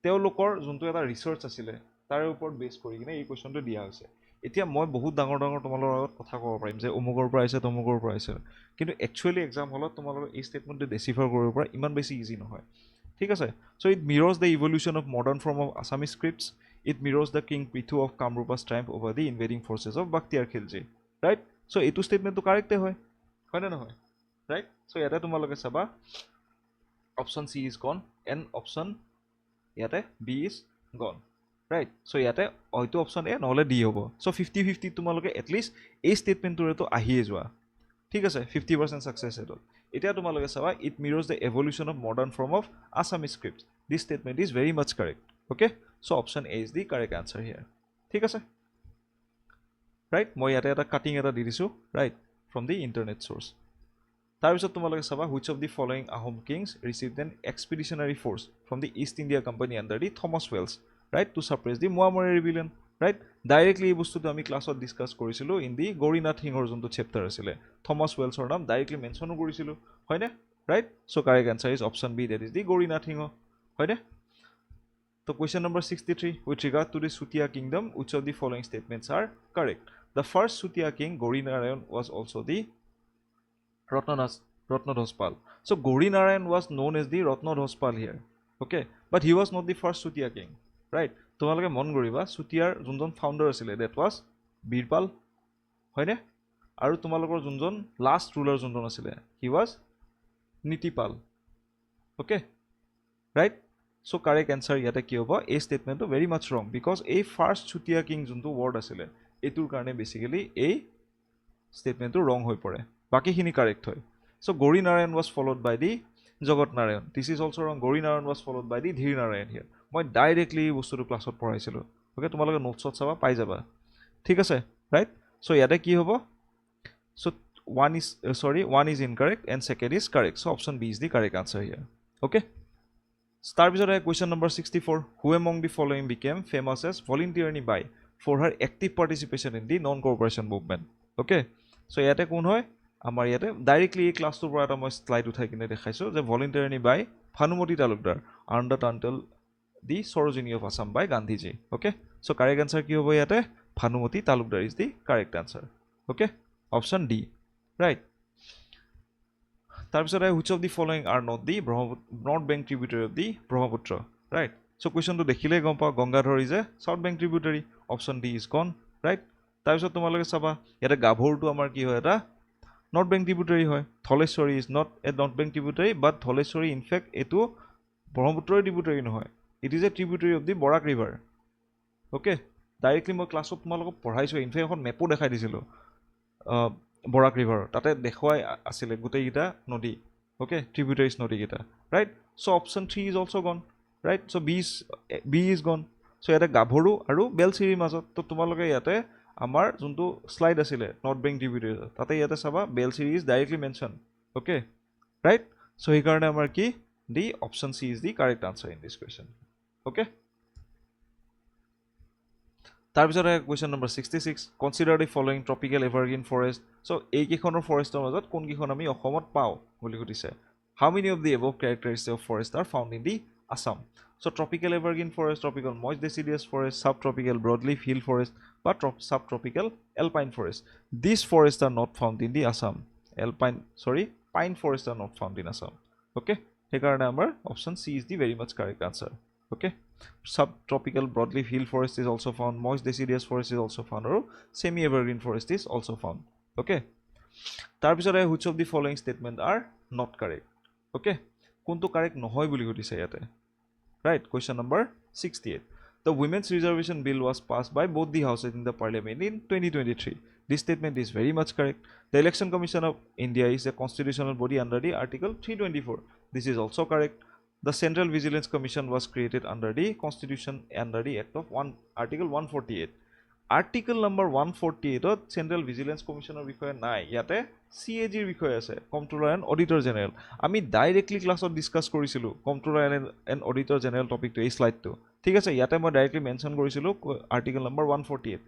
Teolokor juntu eta research asile. Tare upor base kori kine ei question to dia hoise. এতিয়া মই বহুত ডাঙৰ তোমালোকৰ আগত কথা ক'ব পাৰিম যে অমুকৰ পৰা আহিছে তমুকৰ পৰা আহিছে কিন্তু একচুৱেলি এক্সাম হলত তোমালোকৰ এই ষ্টেটমেণ্টটো ডেচিফাৰ কৰিব পৰা ইমান বেছি ইজি নহয় ঠিক আছে so' it mirrors the evolution of modern form of Assamese scripts it mirrors the king Prithu of Kamarupa's triumph over the invading forces of Bakhtiyar Khilji right so' এইটো ষ্টেটমেণ্টটো কাৰেক্টে হয়নে নহয় ৰাইট চ' ইয়াতে তোমালোকে চাবা option C is gone and option ইয়াতে B is gone right so yate hoyto option A নহলে D hobo so 50-50 তোমালোকে at least এই স্টেটমেন্টটোৰে তো আহিয়ে যোৱা ঠিক আছে 50% success এটো এতিয়া তোমালোকে চাবা it mirrors the evolution of modern form of Assamese script this statement is very much correct okay so option A is the correct answer here ঠিক আছে right মই ইয়াতে এটা কাটিং এটা দি দিছো right from the internet source তাৰ পিছত তোমালোকে চাবা which of the following Ahom kings received an expeditionary force from the East India Company under the Thomas Wales right to suppress the Moamore rebellion right directly এই বস্তুটো আমি ক্লাছত discuss কৰিছিলো in the Gourinath সিংহৰ যোনটো চেপ্টাৰ আছিলে Thomas ওয়েলছৰ নাম directly মেনশনো কৰিছিলো হয়নে right so correct answer is option B that is the Gourinath সিংহ হয়নে তো question number 63 with regard to the Sutiya kingdom which of the following statements are correct the first Sutiya king Gaurinarayan was also the Ratnadhospal so Gaurinarayan was known as the Ratnadhospal here okay but he was not the first Sutiya king right তোমালোকে মন কৰিবা সুতিয়াৰ যোনজন ফাউন্ডাৰ আছিলে that was Birpal হয়নে আৰু তোমালোকৰ যোনজন last ruler যোনজন আছিলে he was Nitipal okay right so correct answer ইয়াতে কি হ'ব এই স্টেটমেন্টটো ভেৰি মাচ ৰং বিকজ এই ফাৰ্স্ট সুতিয়া কিং যোনটো ওয়াৰ্ড আছিলে এটোৰ কাৰণে বেসিক্যালি এই স্টেটমেন্টটো ৰং হৈ পৰে বাকিখিনি কাৰেক্ট হয় so Gaurinarayan was followed by the Jagat Narayan this is also ৰং গৌৰীনাৰায়ণ ওয়াজ ফলোড বাই দি ধীৰ নাৰায়ণ হিয়াৰ মই ডাইৰেক্টলি বস্তুটো ক্লাছত পঢ়াইছিলো ওকে তোমালোকে নোটছত চাবা পাই যাবা ঠিক আছে ৰাইট সো ইয়াতে কি হ'ব so one is incorrect and second is correct so option B is the correct answer here okay তাৰ পিছতে question number 64 who among the following became famous as voluntarily by for her active participation in the non cooperation movement okay so ইয়াতে কোন হয় আমাৰ ইয়াতে directly এই ক্লাছটোৰ পৰা এটা মই স্লাইড উঠাই কিনে দেখাইছো যে voluntarily by Bhanumati Talukdar earned the title the Sarojini of Assam by Gandhiji okay so correct answer ki hobo yate Bhanumati Talukdar is the correct answer okay option D right tar pisore which of the following are not the North Bank tributary of the Brahmaputra right so question to dekhile gom pa Gangadhar is a South Bank tributary option D is gone right tar pisot tumaloke saba yate Gabhor to amar ki hoy eta North Bank tributary hoy Dholeshwari is not a North Bank tributary but Dholeshwari in fact etu Brahmaputra tributary no hoy it is a tributary of the Borak river okay directly মই ক্লাছত তোমালোকক পঢ়াইছো in fact এখন মেপো দেখাই দিছিলো বৰাক river তাতে দেখুৱাই আছিল গোটেই গিটা নদী okay tributaries নদী গিটা right so option 3 is also gone right so B is gone so এটা গাভৰু আৰু বেলচিৰিৰ মাজত তো তোমালোকে ইয়াতে আমাৰ যোনটো স্লাইড আছিল নৰ্থ বেংক tributary তাতে ইয়াতে চাবা বেলচিৰি is directly mentioned okay right so এই কাৰণে আমাৰ কি the option C is the correct answer in this question okay তাৰ পিছতে question number 66 consider the following tropical evergreen forest so এই কিখনৰ ফৰেষ্টৰ মাজত কোন কিখন আমি অসমত পাও বুলি কৈছে how many of the above characteristics of forest are found in the Assam so tropical evergreen forest tropical moist deciduous forest subtropical broadleaf hill forest but subtropical alpine forest these forests are not found in the Assam pine forests are not found in Assam okay সেইকাৰণে আমাৰ option C is the very much correct answer okay subtropical broadleaf hill forest is also found moist deciduous forest is also found or semi evergreen forest is also found okay tar pisore which of the following statement are not correct okay কোনটো correct নহয় বুলি কৈছে ইয়াতে right question number 68 The Women's Reservation Bill was passed by both the houses in the Parliament in 2023. This statement is very much correct. The Election Commission of India is a constitutional body under the Article 324. This is also correct. The Central Vigilance Commission was created under the Constitution under the Act of Article 148. Article number 148 of Central Vigilance Commission of বিষয়ে নাই ইয়াতে CAG ৰ বিষয়ে আছে Comptroller and Auditor General আমি directly ক্লাছত discuss কৰিছিলো Comptroller and Auditor General টপিকটো এই স্লাইডটো ঠিক আছে ইয়াতে মই ডাইৰেক্টলি মেনশন কৰিছিলো আৰ্টিকেল নম্বৰ 148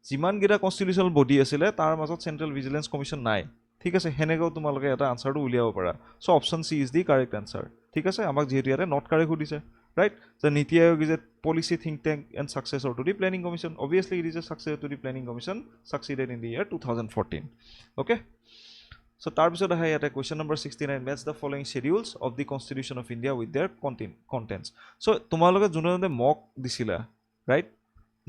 যিমান গিটা কনস্টিটিউশনাল বডি আছিল তাৰ মাজত সেন্ট্ৰেল ভিজিলেন্স কমিশন নাই ঠিক আছে হেনেগো তোমালোকে এটা আনসাৰটো উলিয়াব পাৰা so option C is the correct answer ঠিক আছে আমাক যেহেতু ইয়াতে নট কারেক্ট দিছে right the Niti Aayog is a policy think tank and successor to the planning commission obviously it is a successor to the planning commission succeeded in the year 2014 okay so tar bisod ahe eta question number 69 match the following schedules of the constitution of India with their contents so tomaloge junone mock disila right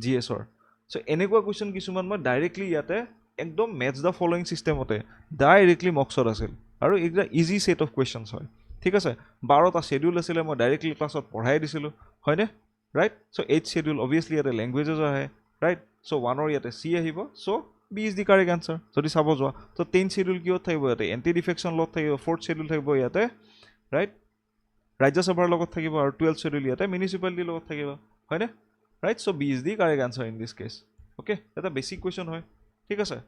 gs or so enekwa question kisuman moi directly yate ekdom match the following system ote directly mocks or asil aru ekta easy set of questions hoy ঠিক আছে 12টা schedule আছিল মই directly ক্লাছত পঢ়াই দিছিলো হয়নে right so H schedule obviously ইয়াতে ল্যাঙ্গুৱেজেস আহে রাইট সো 1 অর ইয়াতে সি আহিব so B is the correct answer যদি সাব যোৱা তো 10 শিডিউল কিয় থাকিব ইয়াতে এন্টি ডিফেকশন লত থাকিব 4th শিডিউল থাকিব ইয়াতে রাইট ৰাজ্যসভাৰ লগত থাকিব আৰু 12th শিডিউল ইয়াতে মিউনিসিপালিটি লগত থাকিব হয়নে right so B is the correct answer in this case okay এটা বেসিক কোয়েশ্চন হয় ঠিক আছে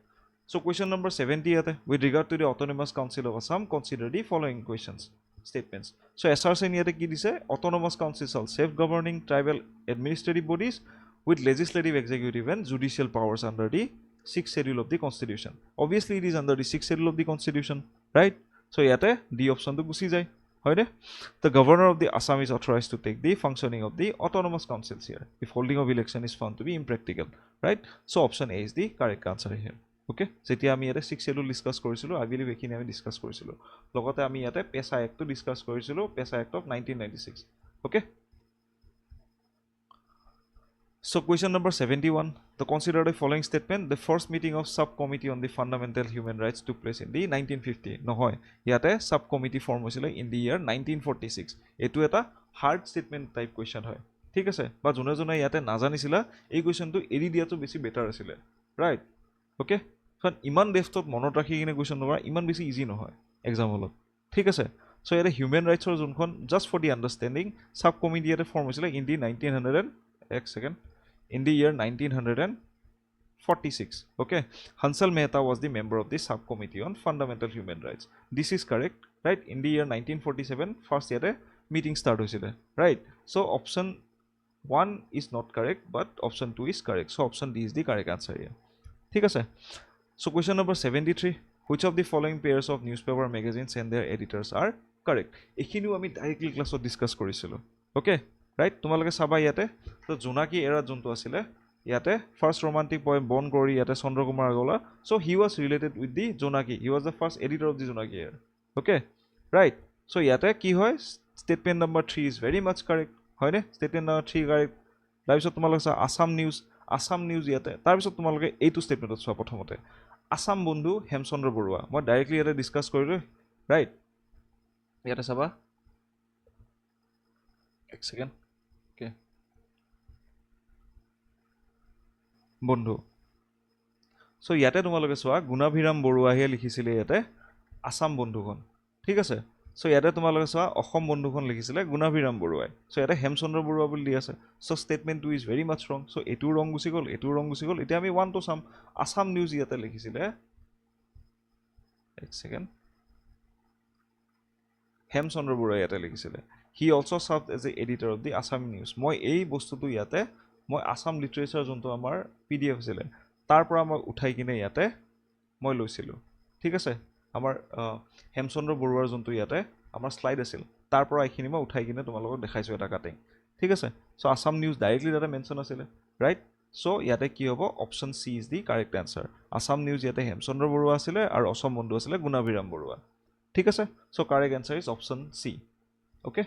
সো কোয়েশ্চন নম্বৰ 70 ইয়াতে with regard to the autonomous council of Assam consider the following questions statements. So SRC niyate ki dise autonomous council shall self-governing tribal administrative bodies with legislative, executive and judicial powers under the 6th schedule of the constitution. Obviously it is under the 6th schedule of the constitution, right? So yate D option to gusi jai hoyne the governor of the Assam is authorized to take the functioning of the autonomous councils here if holding of election is found to be impractical, right? So option A is the correct answer here. Okay যেতিয়া আমি ইয়াতে 6 schedule discuss কৰিছিলো আই believe এখিনি আমি discuss কৰিছিলো লগতে আমি ইয়াতে পেছা এক্ট টো ডিসকাস কৰিছিলো পেছা act of 1996 okay so question number 71 the consider the following statement the first meeting of subcommittee on the fundamental human rights took place in the 1950 নহয় ইয়াতে subcommittee form হৈছিল in the year 1946 এটো এটা hard statement type question হয় ঠিক আছে বা জনে জনে ইয়াতে নাজানিছিলা এই কোয়েশ্চনটো এৰি দিয়াটো বেছি বেটাৰ আছিল ৰাইট okay কাৰণ ইমান ডেফটত মনত ৰাখি কিনে কোয়েশ্চন নকৰা ইমান বেছি ইজি নহয় এক্সাম হলত ঠিক আছে সো ইয়াতে হিউম্যান ৰাইটছৰ যোনখন just for the understanding subcommittee ইয়াতে ফৰ্ম হৈছিল in the 1946 okay Hansal Mehta was the member of the subcommittee on fundamental human rights this is correct right in the year 1947 first ইয়াতে meeting start হৈছিল right so option 1 is not correct but option 2 is correct so option D is the correct answer here ঠিক আছে so question number 73 which of the following pairs of newspaper magazines and their editors are correct এখিনিও আমি directly ক্লাছত discuss কৰিছিলো okay right তোমালোকে চাবা ইয়াতে তো জোনাকি এৰা যোনটো আছিল ইয়াতে first romantic poem born glory ইয়াতে Chandra Kumar আগলা so he was related with the জোনাকি he was the first editor of the জোনাকি here okay right so ইয়াতে কি হয় statement number 3 is very much correct হয়নে statement number 3 correct তাৰপিছত তোমালোকে Assam news ইয়াতে তাৰপিছত তোমালোকে এইটো স্টেটমেন্টত চোৱা প্ৰথমতে আসাম বন্ধু হেমচন্দ্ৰ বৰুৱা মই ডাইৰেক্টলি ইয়াতে ডিসকাস কৰিলো ৰাইট ইয়াতে চাবা এক সেকেন্ড ওকে বন্ধু সো ইয়াতে তোমালোকে চোৱা গুণাভিৰাম বৰুৱাহে লিখিছিলে ইয়াতে আসাম বন্ধুখন ঠিক আছে সো ইয়াতে তোমালোকে চোৱা অসম বন্ধুখন লিখিছিলে গুণাভিৰাম বৰুৱাই সো ইয়াতে হেমচন্দ্ৰ বৰুৱা বুলি দি আছে সো স্টেটমেন্ট 2 ইজ ভেৰি মাচ ৰং সো এটো ৰং গুছি গল এতিয়া আমি 1 to সাম আসাম নিউজ ইয়াতে লিখিছিলে এক সেকেন্ড হেমচন্দ্ৰ বৰুৱা ইয়াতে লিখিছিলে he also served as a editor of the Assam news মই এই বস্তুটো ইয়াতে মই আসাম লিটাৰেচাৰ যোনটো আমাৰ পিডিএফ আছিল তাৰ পৰা মই উঠাই কিনে ইয়াতে মই লৈছিলো ঠিক আছে আমাৰ হেমচন্দ্ৰ বৰুৱাৰ যোনটো ইয়াতে আমাৰ স্লাইড আছিল তাৰ পৰা এইখিনি মই উঠাই কিনে তোমালোকক দেখাইছো এটা কাটিং ঠিক আছে সো আসাম নিউজ ডাইৰেক্টলি তাতে মেনশন আছিল ৰাইট সো ইয়াতে কি হ'ব option C is the correct answer Assam news ইয়াতে হেমচন্দ্ৰ বৰুৱা আছিল আৰু অসম বন্ধু আছিল গুণাভিৰাম বৰুৱা ঠিক আছে so correct answer is option C okay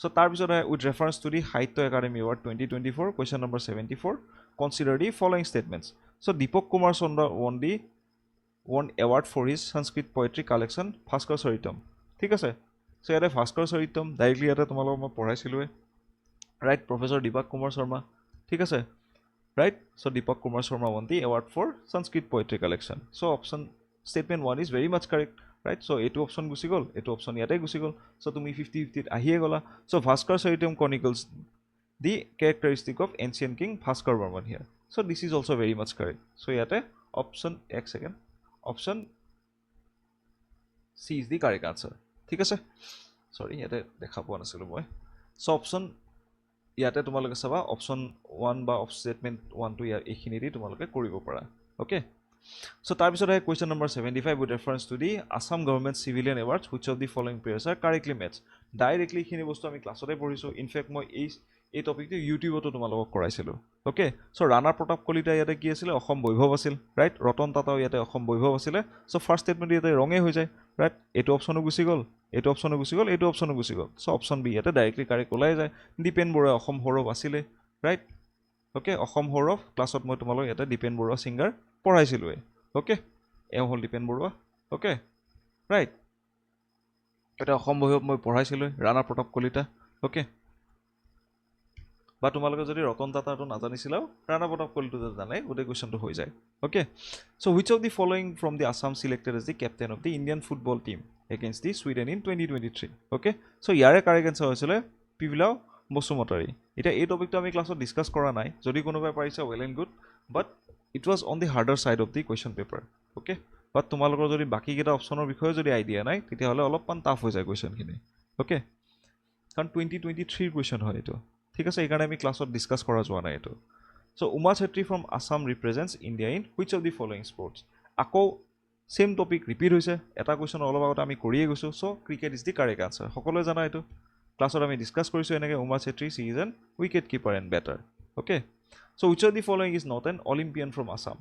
so তাৰ পিছত with reference to the Sahitya Akademi award 2024 question number 74 consider the following statements so Deepak Kumar Chandra won award for his Sanskrit poetry collection Bhaskara Charitam ঠিক আছে সো ইয়াতে ভাস্কৰ চৰিতম ডাইৰেক্টলি ইয়াতে তোমালোকক মই পঢ়াইছিলো right? Professor Deepak Kumar Sharma, ঠিক আছে, right? So Deepak Kumar Sharma won the award for Sanskrit poetry collection. So option statement 1 is very much correct, right? So এইটো option গুচি গ'ল, এইটো option ইয়াতে গুচি গ'ল, so তুমি 50-50 আহিয়ে গ'লা. So 𝐉𝐔𝐍 chronicles the characteristic of ancient king 𝐉𝐔𝐿 here. So this is also very much correct. So ইয়াতে option এক second, option C is the correct answer. ঠিক আছে, sorry ইয়াতে দেখা পোৱা নাছিলো মই. So option ইয়াতে তোমালোকে চাবা অপশন 1 বা অফ স্টেটমেন্ট 1 টু ইয়াৰ এইখিনি দি তোমালোকে কৰিব পাৰা. ওকে, সো তাৰ পিছত হয় question number 75 with reference to the Assam government civilian awards which of the following pairs are correctly মেটচ. ডাইৰেক্টলি এইখিনি বস্তু আমি ক্লাছতে পঢ়িছো. ইনফেক্ট মই এই টপিকটো ইউটিউবতো তোমালোকক কৰাইছিলো. ওকে, সো ৰাণা প্ৰতাপ কলিতা ইয়াতে কি আছিল, অসম বৈভৱ আছিল, ৰাইট? ৰতন টাটাও ইয়াতে অসম বৈভৱ আছিলে. সো ফাৰ্ষ্ট স্টেটমেন্ট ইয়াতে ৰঙে হৈ যায়, ৰাইট? এইটো অপশনো গুচি গ'ল, এইটো অপশনো গুচি গ'ল, এইটো অপশনো গুচি গ'ল. সো অপশন বি ইয়াতে ডাইৰেক্টলি কাৰেক্ট ওলাই যায়. দীপেন বৰুৱা অসম সৌৰভ আছিলে, ৰাইট? ওকে, অসম সৌৰভ ক্লাছত মই তোমালোক ইয়াতে দীপেন বৰুৱা ছিংগাৰ পঢ়াইছিলোৱে. ওকে, এওঁ হ'ল দীপেন বৰুৱা. Okay, right? এটা অসম বৈভৱ মই পঢ়াইছিলো, ৰাণা প্ৰতাপ কলিতা. ওকে, বা তোমালোকে যদি ৰতন টাটাটো নাজানিছিলাও, ৰাণা প্ৰতাপ কলিতা জানে, গোটেই কুৱেশ্যনটো হৈ যায়. Okay, so which of the following from the Assam selected as the captain of the Indian football team against the Sweden in 2023? Okay, so ইয়াৰে কাৰেক্ট এনচাৰ হৈছিলে পিভলাও বসুমতাৰী. এতিয়া এই টপিকটো আমি ক্লাছত ডিছকাছ কৰা নাই, যদি কোনোবাই পাৰিছে well and good, but it was on the harder side of the question paper. Okay, but তোমালোকৰ যদি বাকীকেইটা অপশ্যনৰ বিষয়ে যদি আইডিয়া নাই, তেতিয়াহ'লে অলপমান টাফ হৈ যায় কুৱেশ্যনখিনি. ওকে, কাৰণ 2023 কুৱেশ্যন হয় এইটো, ঠিক আছে, এইকাৰণে আমি ক্লাছত ডিছকাছ কৰা যোৱা নাই এইটো. So' Uma Chhetri from Assam represents India in which of the following sports? আকৌ ছেম টপিক ৰিপিট হৈছে, এটা কুৱেশ্যন অলপ আগতে আমি কৰিয়ে গৈছোঁ. So' cricket is the correct answer, সকলোৱে জানা এইটো, ক্লাছত আমি ডিছকাছ কৰিছোঁ এনেকৈ. Uma Chhetri she is an wicket keeper and batter. Okay, so' which of the following is not an Olympian from Assam?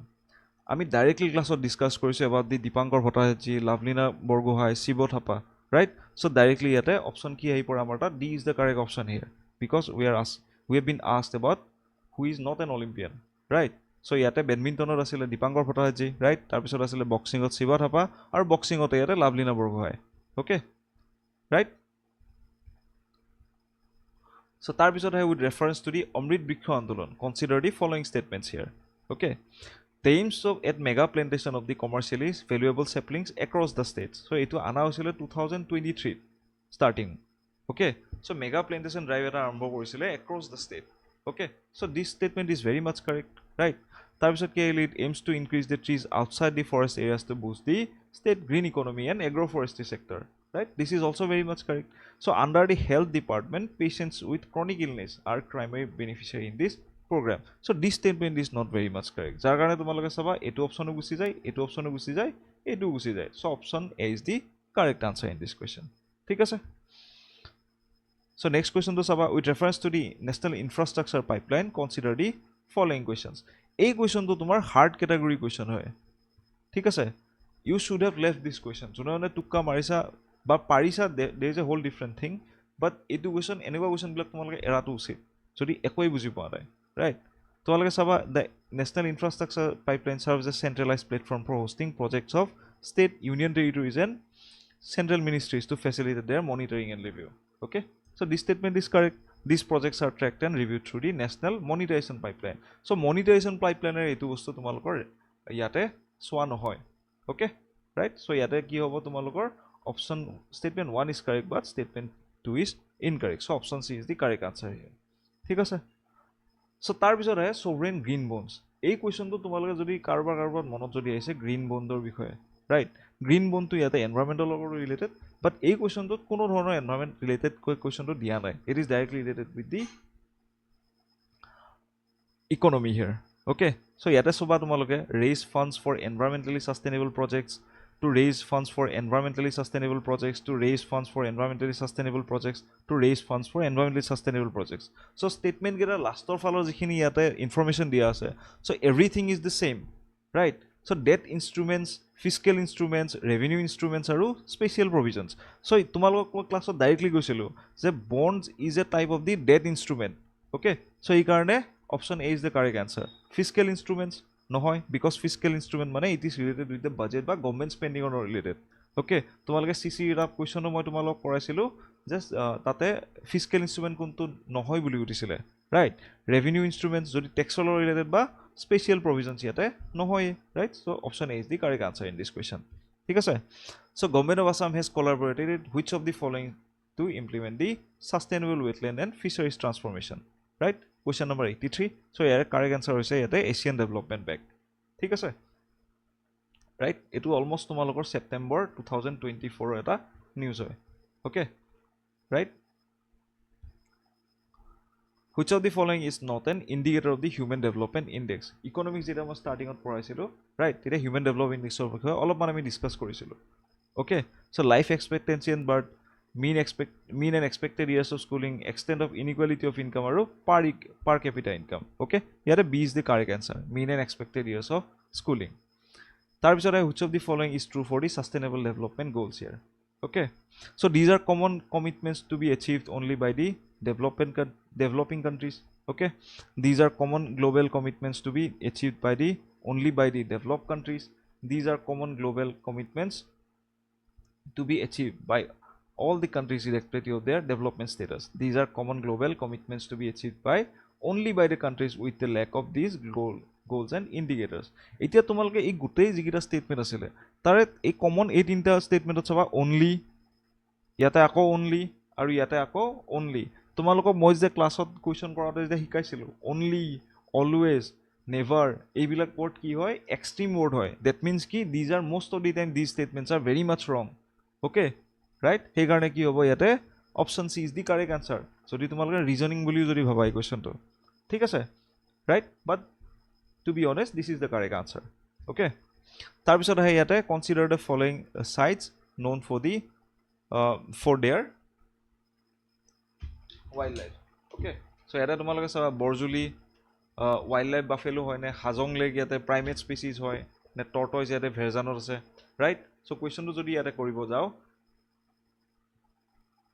আমি ডাইৰেক্টলি ক্লাছত ডিছকাছ কৰিছোঁ about the Dipankar Bhattacharya, Lovlina Borgohain, Shiva Thapa, right? So' directly ইয়াতে অপশ্যন কি আহি পৰে আমাৰ তাত? D is the correct option here, because we have been asked about who is not an Olympian, right? So ইয়াতে বেডমিণ্টনত আছিলে দীপাংকৰ ভট্টাচাৰ্যী, ৰাইট? তাৰপিছত আছিলে বক্সিঙত শিৱ থাপা, আৰু বক্সিঙতে ইয়াতে Lovlina Borgohain. Okay, right? So তাৰপিছত আহে with reference to the Amrit Brikshya Andolan consider the following statements here. Okay, the aims of at mega plantation of the commercially valuable saplings across the states. So এইটো আনা হৈছিলে 2023 starting. Okay, so mega plantation drive এটা আৰম্ভ কৰিছিলে across the state. Okay, so this statement is very much correct, right? তাৰপিছত কি আহিলে? It aims to increase the trees outside the forest areas to boost the state green economy and agroforestry sector, right? This is also very much correct. So under the health department, patients with chronic illness are primary beneficiary in this program. So this statement is not very much correct. যাৰ কাৰণে তোমালোকে চাবা এইটো অপশ্যনো গুচি যায়, এইটো অপশ্যনো গুচি যায়, এইটো গুচি যায়. So option A is the correct answer in this question. ঠিক আছে? So next question to saba with reference to the national infrastructure pipeline consider the following questions. A question to tumar hard category question hoy, thik ase? You should have left this question jonone tukka marisa ba parisa, there is a whole different thing, but etu question eneba question bilak tumaloke era tu usit jodi ekoi buji pa nai, right? Tumaloke saba the national infrastructure pipeline serves as a centralized platform for hosting projects of state, union territories and central ministries to facilitate their monitoring and review. Okay, so this statement is correct. These projects are tracked and reviewed through the national monetization pipeline. So monetization pipeline er etu bostu tumalokor yate swa nohoy. Okay, right? So yate ki hobo tumalokor option statement 1 is correct but statement 2 is incorrect. So option C is the correct answer here. Thik ase? So tar bisor hai sovereign green bonds. Ei question to tumalokor jodi karbar monot jodi aise green bondor bikhoye, right? Green বন্ডটো ইয়াতে এনভাইৰমেণ্টৰ লগত related, বাট এই কুৱেশ্যনটোত কোনো ধৰণৰ environment related কুৱেশ্যনটো দিয়া নাই. It is directly related with the economy here. Okay, so' ইয়াতে চবা তোমালোকে raise funds for environmentally sustainable projects, to raise funds for environmentally sustainable projects, to raise funds for environmentally sustainable projects, to raise funds for environmentally sustainable projects. So' ষ্টেটমেণ্টকেইটা লাষ্টৰ ফালৰ যিখিনি ইয়াতে information দিয়া আছে, so' everything is the same, right? So' debt instruments, physical instruments, revenue instruments আৰু special provisions. চ' তোমালোকক মই ক্লাছত ডাইৰেক্টলি কৈছিলোঁ যে bonds is a type of the debt instrument. Okay, so' এইকাৰণে option A is the correct answer. Physical instruments নহয়, because physical instrument মানে it is related with the budget বা গভৰ্ণমেণ্ট স্পেণ্ডিঙৰ ৰিলেটেড. ওকে তোমালোকে চিচি ৰাপ কুৱেশ্যনো মই তোমালোকক কৰাইছিলোঁ জাষ্ট তাতে ফিজিকেল ইনষ্ট্ৰুমেণ্ট কোনটো নহয় বুলি উঠিছিলে ৰাইট ৰেভিনিউ ইনষ্ট্ৰুমেণ্ট যদি টেক্সৰ লগত ৰিলেটেড বা স্পেচিয়েল প্ৰভিজনছ ইয়াতে নহয়ে right so' option A is the correct answer in this question ঠিক আছে so' government of Assam has collaborated which of the following to implement the sustainable wetland and fisheries transformation right question number 83 so' ইয়াৰ correct answer হৈছে ইয়াতে Asian development bank ঠিক আছে right এইটো almost তোমালোকৰ ছেপ্টেম্বৰ 2024 এটা নিউজ হয় okay right which of the following is not an indicator of the human development index economics যেটা মই starting ত পঢ়াইছিলোঁ right তেতিয়া human development index ৰ বিষয়ে অলপমান আমি ডিসকাস কৰিছিলোঁ okay so life expectancy and birth mean and expected years of schooling extent of inequality of income আৰু per capita income okay ইয়াতে B is the correct answer mean and expected years of schooling তাৰপিছত which of the following is true for the sustainable development goals here okay so these are common commitments to be achieved only by the developing countries okay these are common global commitments to be achieved by the only by the developed countries these are common global commitments to be achieved by all the countries irrespective of their development status these are common global commitments to be achieved by only by the countries with the lack of these goals and indicators এতিয়া তোমালোকে এই গুটেই যিকিটা statement আছিল তাৰে এই common এই তিনটা স্টেটমেন্টত চাবা only ইয়াতে আকৌ only আৰু ইয়াতে আকৌ only তোমালোকক মই যে ক্লাছত কোৱেশ্চন কৰাতে যে শিকাইছিলো only always never এইবিলাক word কি হয় extreme word হয় that means কি these are most of the time these statements are very much wrong okay right সেই কাৰণে কি হ'ব ইয়াতে option C is the correct answer যদি তোমালোকে ৰিজনিং বুলি যদি ভাবা এই কোৱেশ্চনটো ঠিক আছে right but to be honest this is the correct answer okay তাৰপিছত আহে ইয়াতে consider the following sites known for their wildlife okay so এটা তোমালোকে চাবা বৰজুলি wildlife buffalo হয় নে হাজং লেক ইয়াতে primate species হয় নে tortoise ইয়াতে ভেৰজানত আছে right so কোৱেশ্চনটো যদি ইয়াতে কৰিব যাও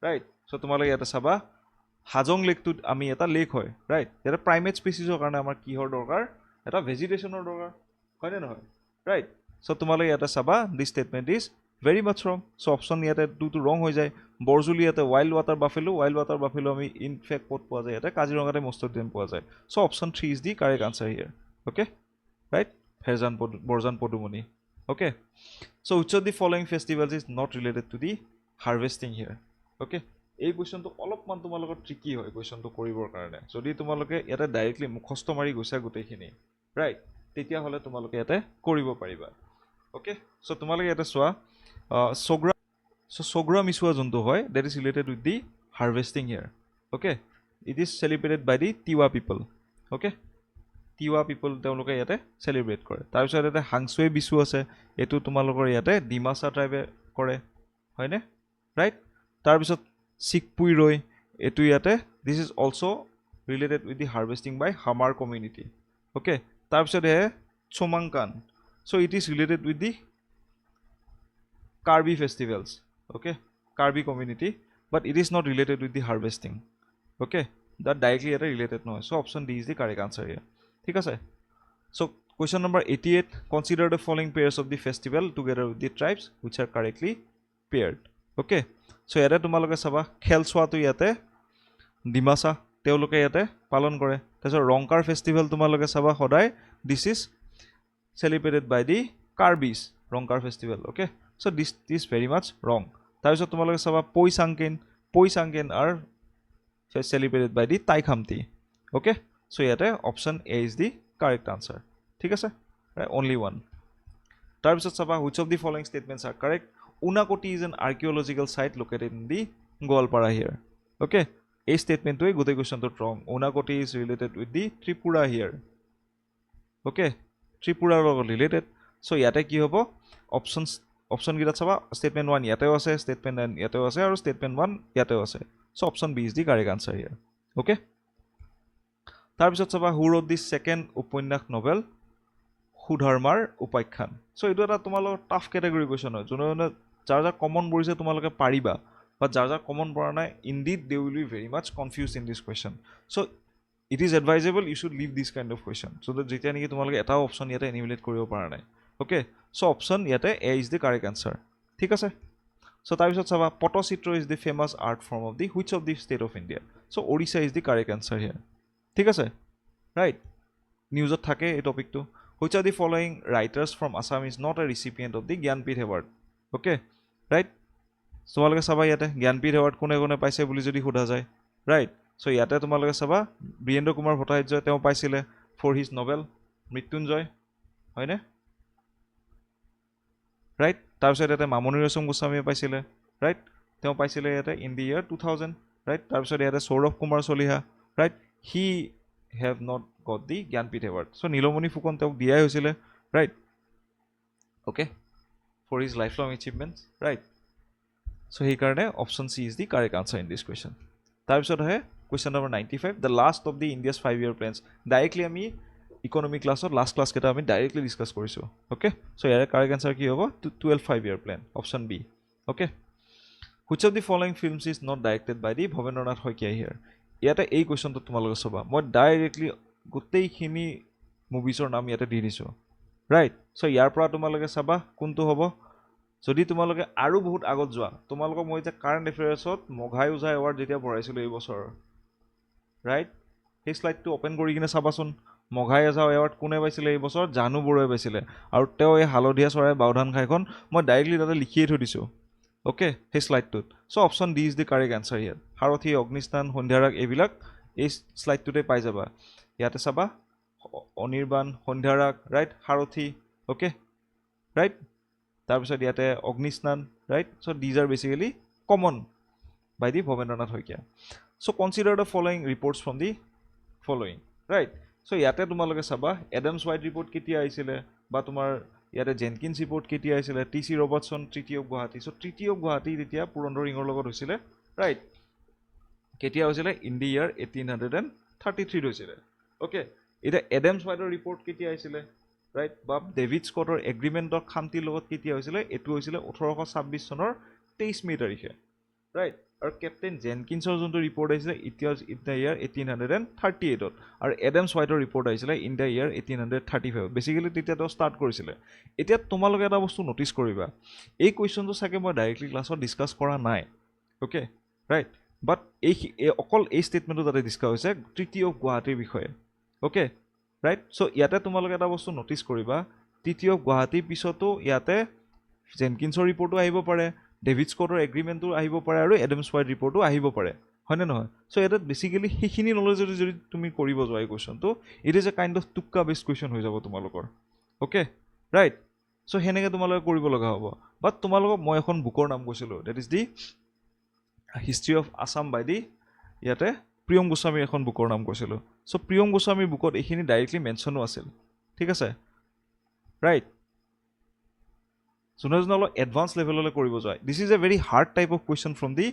right so তোমালোকে ইয়াতে চাবা হাজং লেকটো আমি এটা লেক হয় right ইয়াতে primate species-ৰ কাৰণে আমাৰ কিহৰ দৰকাৰ এটা ভেজিটেশ্যনৰ দৰকাৰ হয় নে নহয় right so তোমালোকে ইয়াতে চাবা this statement is very much wrong so option ইয়াতে দুটো wrong হৈ যায় বৰজুলি ইয়াতে wild water buffalo আমি in fact ক'ত পোৱা যায় ইয়াতে কাজিৰঙাতে most of them পোৱা যায় so option 3 is the correct answer here okay right Borjan Padumoni okay so which of the following festivals is not related to the harvesting here okay এই কোৱেশ্চনটো অলপমান তোমালোকৰ ট্ৰিকি হয় কোৱেশ্চনটো কৰিবৰ কাৰণে যদি তোমালোকে ইয়াতে ডাইৰেক্টলি মুখস্থ মাৰি গৈছা গোটেইখিনি ৰাইট তেতিয়া হলে তোমালোকে ইয়াতে কৰিব পাৰিবা ওকে সো তোমালোকে ইয়াতে চোৱা সগ্ৰা মিছুৱা যোনটো হয় that is related with the harvesting here okay it is celebrated by the Tiwa people okay Tiwa people তেওঁলোকে ইয়াতে সেলিব্ৰেট কৰে তাৰপিছত ইয়াতে হাংসুৱে বিছু আছে এটো তোমালোকৰ ইয়াতে ডিমাসা ট্ৰাইবে কৰে হয়নে ৰাইট তাৰপিছত Sikpui Roy etu yate this is also related with the harvesting by Hamar community okay tarpisode he Chomangkan so it is related with the Karbi festivals okay Karbi community but it is not related with the harvesting okay that directly yate related no so option D is the correct answer here thik ase so question number 88 consider the following pairs of the festival together with the tribes which are correctly paired okay so ইয়াতে তোমালোকে চাবা খেলছোৱাটো ইয়াতে ডিমাসা তেওঁলোকে ইয়াতে পালন কৰে তাৰপিছত Rongker festival তোমালোকে চাবা সদায় this is celebrated by the Karbis Rongker festival okay so this is very much wrong তাৰপিছত তোমালোকে চাবা পইচাংকেন are celebrated by the তাইখামতি okay so ইয়াতে option A is the correct answer ঠিক আছে only one তাৰপিছত চাবা which of the following statements are correct Unakoti is an archaeological site located in the Goalpara here. Okay, a statement to a good question to wrong. Unakoti is related with the Tripura here. Okay, Tripura related. So yate ki hobo option gita chaba statement 1 yate ase statement 9 yate ase aru statement 1 yate ase. So option B is the correct answer here. Okay. Tar bisot chaba who wrote the second Upanyakh novel Sudharmar Upaikhan. So etu eta tomalo tough category question hoy. Jono যাৰ common পৰিছে তোমালোকে পাৰিবা বা যাৰ common পৰা নাই indeed they will be very much confused in this question so it is advisable you should leave this kind of question so that যেতিয়া নেকি তোমালোকে এটা অপচন ইয়াতে এনিমেট কৰিব পৰা নাই okay so option ইয়াতে A is the correct answer ঠিক আছে সো তাৰপিছত চাবা Pattachitra is the famous art form of the which of the state of India so Odisha is the correct answer here ঠিক আছে ৰাইট নিউজত থাকে এই টপিকটো which of the following writers from Assam is not a recipient of the Jnanpith award okay right তোমালোকে চাবা ইয়াতে Jnanpith award কোনে কোনে পাইছে বুলি যদি সোধা যায় ৰাইট সো ইয়াতে তোমালোকে চাবা বীৰেন্দ্ৰ কুমাৰ ভট্টাচাৰ্য তেওঁ পাইছিলে ফৰ হিজ নভেল মৃত্যুঞ্জয় হয়নে ৰাইট তাৰপিছত ইয়াতে মামণি ৰয়ছম গোস্বামীয়ে পাইছিলে ৰাইট তেওঁ পাইছিলে ইয়াতে ইন দি ইয়াৰ 2000 ৰাইট তাৰপিছত ইয়াতে Saurabh Kumar Chaliha right he have not got the Jnanpith award so' Nilmani Phukan তেওঁক দিয়াই হৈছিলে right okay for his life long achievements right so' সেইকাৰণে option C is the correct answer in this question তাৰপিছত আহে question number 95 the last of the India's 5-year plans directly আমি economic ক্লাছত last ক্লাছকেইটা আমি ডাইৰেক্টলি ডিছকাছ কৰিছোঁ okay so' ইয়াৰে correct answer কি হ'ব 12 5-year plan option B okay which of the following films is not directed by the Bhabendranath Saikia here ইয়াতে এই কুৱেশ্যনটো তোমালোকে চাবা মই ডাইৰেক্টলি গোটেইখিনি মুভিজৰ নাম ইয়াতে দি দিছোঁ ৰাইট চ' ইয়াৰ পৰা তোমালোকে চাবা কোনটো হ'ব যদি তোমালোকে আৰু বহুত আগত যোৱা তোমালোকক মই এতিয়া কাৰেণ্ট এফেয়াৰ্ছত মঘাই-ওঝা এৱাৰ্ড যেতিয়া ভৰাইছিলোঁ এই বছৰ ৰাইট সেই শ্লাইডটো অ'পেন কৰি কিনে চাবাচোন মঘাই-ওঝা এৱাৰ্ড কোনে পাইছিলে এই বছৰ জানু বৰুৱাই পাইছিলে আৰু তেওঁ এই হালধীয়া চৰাই বাওধান খাইখন মই ডাইৰেক্টলি তাতে লিখিয়ে থৈ দিছোঁ অ'কে সেই শ্লাইডটোত so' option D is the correct answer ইয়াত সাৰথি অগ্নিস্থান সন্ধ্যাৰাগ এইবিলাক এই শ্লাইডটোতে পাই যাবা ইয়াতে চাবা Anirban Sandhyarag right Sarathi okay right তাৰপিছত ইয়াতে Agnisnan right so' these are basically common by the Bhabendranath Saikia so' consider the following reports from the following right so' ইয়াতে তোমালোকে চাবা এডামছ হোৱাইট ৰিপৰ্ট কেতিয়া আহিছিলে বা তোমাৰ ইয়াতে জেনকিন্স ৰিপৰ্ট কেতিয়া আহিছিলে T C. Robertson treaty of Guwahati so' treaty of Guwahati তেতিয়া পুৰন্দৰ সিঙৰ লগত হৈছিলে ৰাইট কেতিয়া হৈছিলে ইন দি ইয়াৰ 1833 হৈছিলে অ'কে এতিয়া এডামছ হোৱাইটৰ ৰিপৰ্ট কেতিয়া আহিছিলে ৰাইট বা ডেভিড স্কটৰ এগ্ৰিমেণ্টৰ খামটিৰ লগত কেতিয়া হৈছিলে এইটো হৈছিলে 1826 চনৰ 23 মে' তাৰিখে ৰাইট আৰু কেপ্টেইন জেনকিন্সৰ যোনটো ৰিপৰ্ট আহিছিলে এতিয়া ইন দ্য ইয়াৰ 1838ত আৰু এডামছ হোৱাইটৰ ৰিপৰ্ট আহিছিলে ইন দ্য ইয়াৰ 1835 বেচিকেলি তেতিয়া তেওঁ ষ্টাৰ্ট কৰিছিলে এতিয়া তোমালোকে এটা বস্তু ন'টিছ কৰিবা এই কুৱেশ্যনটো চাগে মই ডাইৰেক্টলি ক্লাছত ডিছকাছ কৰা নাই অ'কে ৰাইট বাট অকল এই ষ্টেটমেণ্টটো তাতে ডিছকাছ হৈছে ট্ৰিটি অফ গুৱাহাটীৰ বিষয়ে অ'কে ৰাইট চ' ইয়াতে তোমালোকে এটা বস্তু ন'টিছ কৰিবা ট্ৰিটি অফ গুৱাহাটীৰ পিছতো ইয়াতে জেনকিন্সৰ ৰিপৰ্টো আহিব পাৰে ডেভিড স্কটৰ এগ্ৰিমেণ্টটো আহিব পাৰে আৰু এডামছ হোৱাইট ৰিপৰ্টো আহিব পাৰে হয়নে নহয় চ' ইয়াতে বেচিকেলি সেইখিনি নলেজেদি যদি তুমি কৰিব যোৱা এই কুৱেশ্যনটো it is a kind of টুক্কা বেষ্ট কুৱেশ্যন হৈ যাব তোমালোকৰ অ'কে ৰাইট চ' সেনেকৈ তোমালোকে কৰিব লগা হ'ব বাট তোমালোকক মই এখন বুকৰ নাম কৈছিলোঁ that is the history of Assam by the ইয়াতে প্ৰিয়ম গোস্বামীৰ এখন বুকৰ নাম কৈছিলোঁ চ' প্ৰিয়ম গোস্বামীৰ বুকত এইখিনি ডাইৰেক্টলি মেনশ্যনো আছিল ঠিক আছে ৰাইট যোনে যোনে অলপ এডভান্স লেভেললৈ কৰিব যায় this is a very hard type of question from the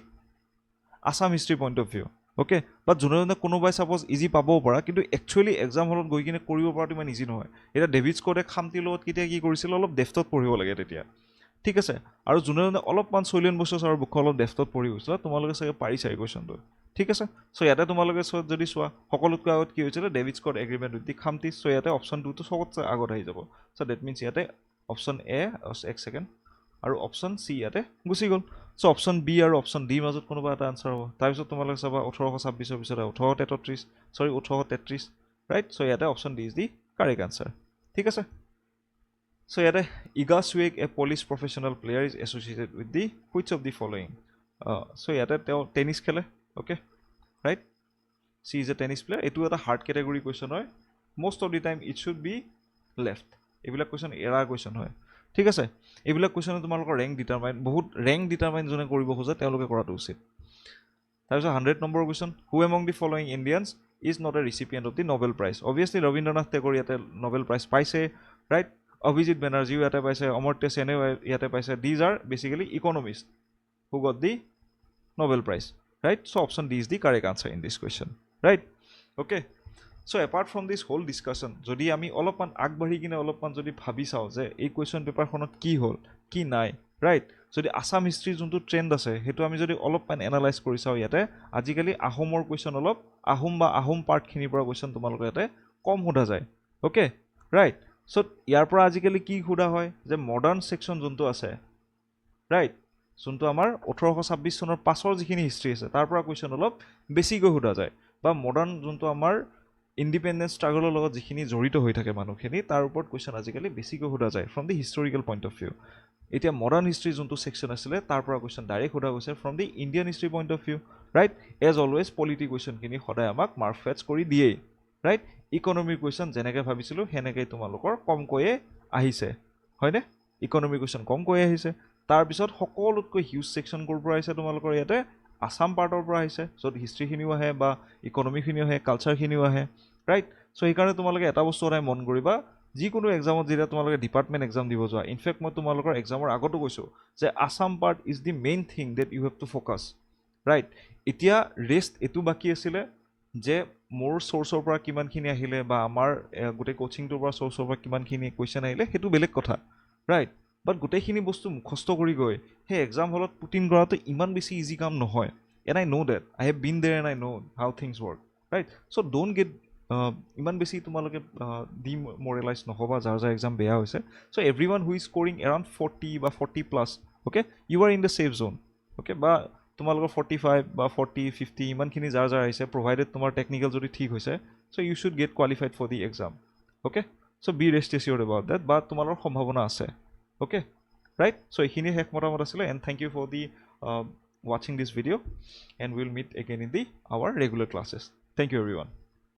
Assam history point of view okay but যোনে যোনে কোনোবাই ছাপ'জ ইজি পাবও পাৰা কিন্তু একচুৱেলি এক্সাম হলত গৈ কিনে কৰিব পৰাটো ইমান ইজি নহয় এতিয়া ডেভিড স্কটে খামটিৰ লগত কেতিয়া কি কৰিছিল অলপ ডেফটত পঢ়িব লাগে তেতিয়া ঠিক আছে আৰু যোনে যোনে অলপমান শৈলেন বসু ছাৰৰ বুকখন অলপ ডেফটত পঢ়ি গৈছিলে তোমালোকে চাগে পাৰিছা এই কুৱেশ্যনটো ঠিক আছে চ' ইয়াতে তোমালোকে যদি চোৱা সকলোতকৈ আগত কি হৈছিলে David Scott agreement with the Khamti so' ইয়াতে অপশ্যন 2টো চবতছে আগত আহি যাব চ' ডেট মিনছ ইয়াতে অপশ্যন এ এক ছেকেণ্ড আৰু অপশ্যন চি ইয়াতে গুচি গ'ল চ' অপশ্যন বি আৰু অপশ্যন ডিৰ মাজত কোনোবা এটা আনচাৰ হ'ব তাৰপিছত তোমালোকে চাবা 1826 পিছত 1833 ৰাইট চ' ইয়াতে option D is the correct answer ঠিক আছে চ' ইয়াতে 𝐂𝐏𝐒 a police professional player is associated with the which of the following so' ইয়াতে তেওঁ টেনিছ খেলে okay right she is a tennis player এইটো এটা হাৰ্ড কেটেগৰী কুৱেশ্যন হয় most of the time it should be left এইবিলাক question এৰা question হয় ঠিক আছে এইবিলাক কুৱেশ্যনে তোমালোকৰ বহুত ৰেংক ডিটাৰমাইন যোনে কৰিব খোজে তেওঁলোকে কৰাটো উচিত তাৰপিছত 100 number question who among the following Indians is not a recipient of the Nobel prize obviously Rabindranath Tagore ইয়াতে নবেল প্ৰাইজ পাইছে ৰাইট অভিজিত বেনাৰ্জীও ইয়াতে পাইছে অমৰ্ত্য সেনেও ইয়াতে পাইছে these are basically economist who got the Nobel prize right so' option D is the correct answer in this question right okay so' apart from this whole discussion যদি আমি অলপমান আগবাঢ়ি কিনে অলপমান যদি ভাবি চাওঁ যে এই কুৱেশ্যন পেপাৰখনত কি হ'ল কি নাই ৰাইট যদি আছাম হিষ্ট্ৰীৰ যোনটো ট্ৰেণ্ড আছে সেইটো আমি যদি অলপমান এনালাইজ কৰি চাওঁ ইয়াতে আজিকালি আহোমৰ কুৱেশ্যন অলপ আহোম পাৰ্টখিনিৰ পৰা কুৱেশ্যন তোমালোকৰ ইয়াতে কম সোধা যায় অ'কে ৰাইট চ' ইয়াৰ পৰা আজিকালি কি সোধা হয় যে মডাৰ্ণ ছেকশ্যন যোনটো আছে ৰাইট যোনটো আমাৰ 1826 চনৰ পাছৰ যিখিনি হিষ্ট্ৰী আছে তাৰ পৰা কুৱেশ্যন অলপ বেছিকৈ সোধা যায় বা মডাৰ্ণ যোনটো আমাৰ ইণ্ডিপেণ্ডেন্স ষ্ট্ৰাগলৰ লগত যিখিনি জড়িত হৈ থাকে মানুহখিনি তাৰ ওপৰত কুৱেশ্যন আজিকালি বেছিকৈ সোধা যায় from the historical point of view এতিয়া মডাৰ্ণ হিষ্ট্ৰী যোনটো ছেকশ্যন আছিলে তাৰ পৰা কুৱেশ্যন ডাইৰেক্ট সোধা গৈছে from the Indian history point of view right as always polity কুৱেশ্যনখিনি সদায় আমাক মাৰ্ক ফেটছ কৰি দিয়েই ৰাইট ইকনমিক কুৱেশ্যন যেনেকৈ ভাবিছিলোঁ সেনেকৈ তোমালোকৰ কমকৈয়ে আহিছে হয়নে ইকনমিক কুৱেশ্যন কমকৈ আহিছে তাৰপিছত সকলোতকৈ হিউজ ছেকশ্যন ক'ৰ পৰা আহিছে তোমালোকৰ ইয়াতে আছাম পাৰ্টৰ পৰা আহিছে য'ত হিষ্ট্ৰীখিনিও আহে বা ইকনমিখিনিও আহে কালচাৰখিনিও আহে ৰাইট চ' সেইকাৰণে তোমালোকে এটা বস্তু সদায় মন কৰিবা যিকোনো এক্সামত যেতিয়া তোমালোকে ডিপাৰ্টমেণ্ট এক্সাম দিব যোৱা ইনফেক্ট মই তোমালোকৰ এক্সামৰ আগতো কৈছোঁ যে Assam part is the main thing that you have to focus right এতিয়া ৰেষ্ট এইটো বাকী আছিলে যে মোৰ চ'ৰ্চৰ পৰা কিমানখিনি আহিলে বা আমাৰ গোটেই কোচিংটোৰ পৰা চ'ৰ্চৰ পৰা কিমানখিনি কুৱেশ্যন আহিলে সেইটো বেলেগ কথা ৰাইট বাট গোটেইখিনি বস্তু মুখস্থ কৰি গৈ সেই এক্সাম হলত পুট ইন কৰাটো ইমান বেছি ইজি কাম নহয় and I know' that I have been there and I know' how things work right so' don't get ইমান বেছি তোমালোকে ডিমৰেলাইজ নহ'বা যাৰ যাৰ এক্সাম বেয়া হৈছে so' every one who is scoring around 40 বা 40+ okay you are in the safe zone okay বা তোমালোকৰ 45 বা 40 50 ইমানখিনি যাৰ যাৰ আহিছে প্ৰভাইডেড তোমাৰ টেকনিকেল যদি ঠিক হৈছে so' you should get qualified for the exam okay so' be rest assured about that বা তোমালোকৰ সম্ভাৱনা আছে অ'কে ৰাইট চ' এইখিনিয়ে শেষ মতামত আছিলে and thank you for the watching this video and we'll meet again in the our regular classes. Thank you everyone.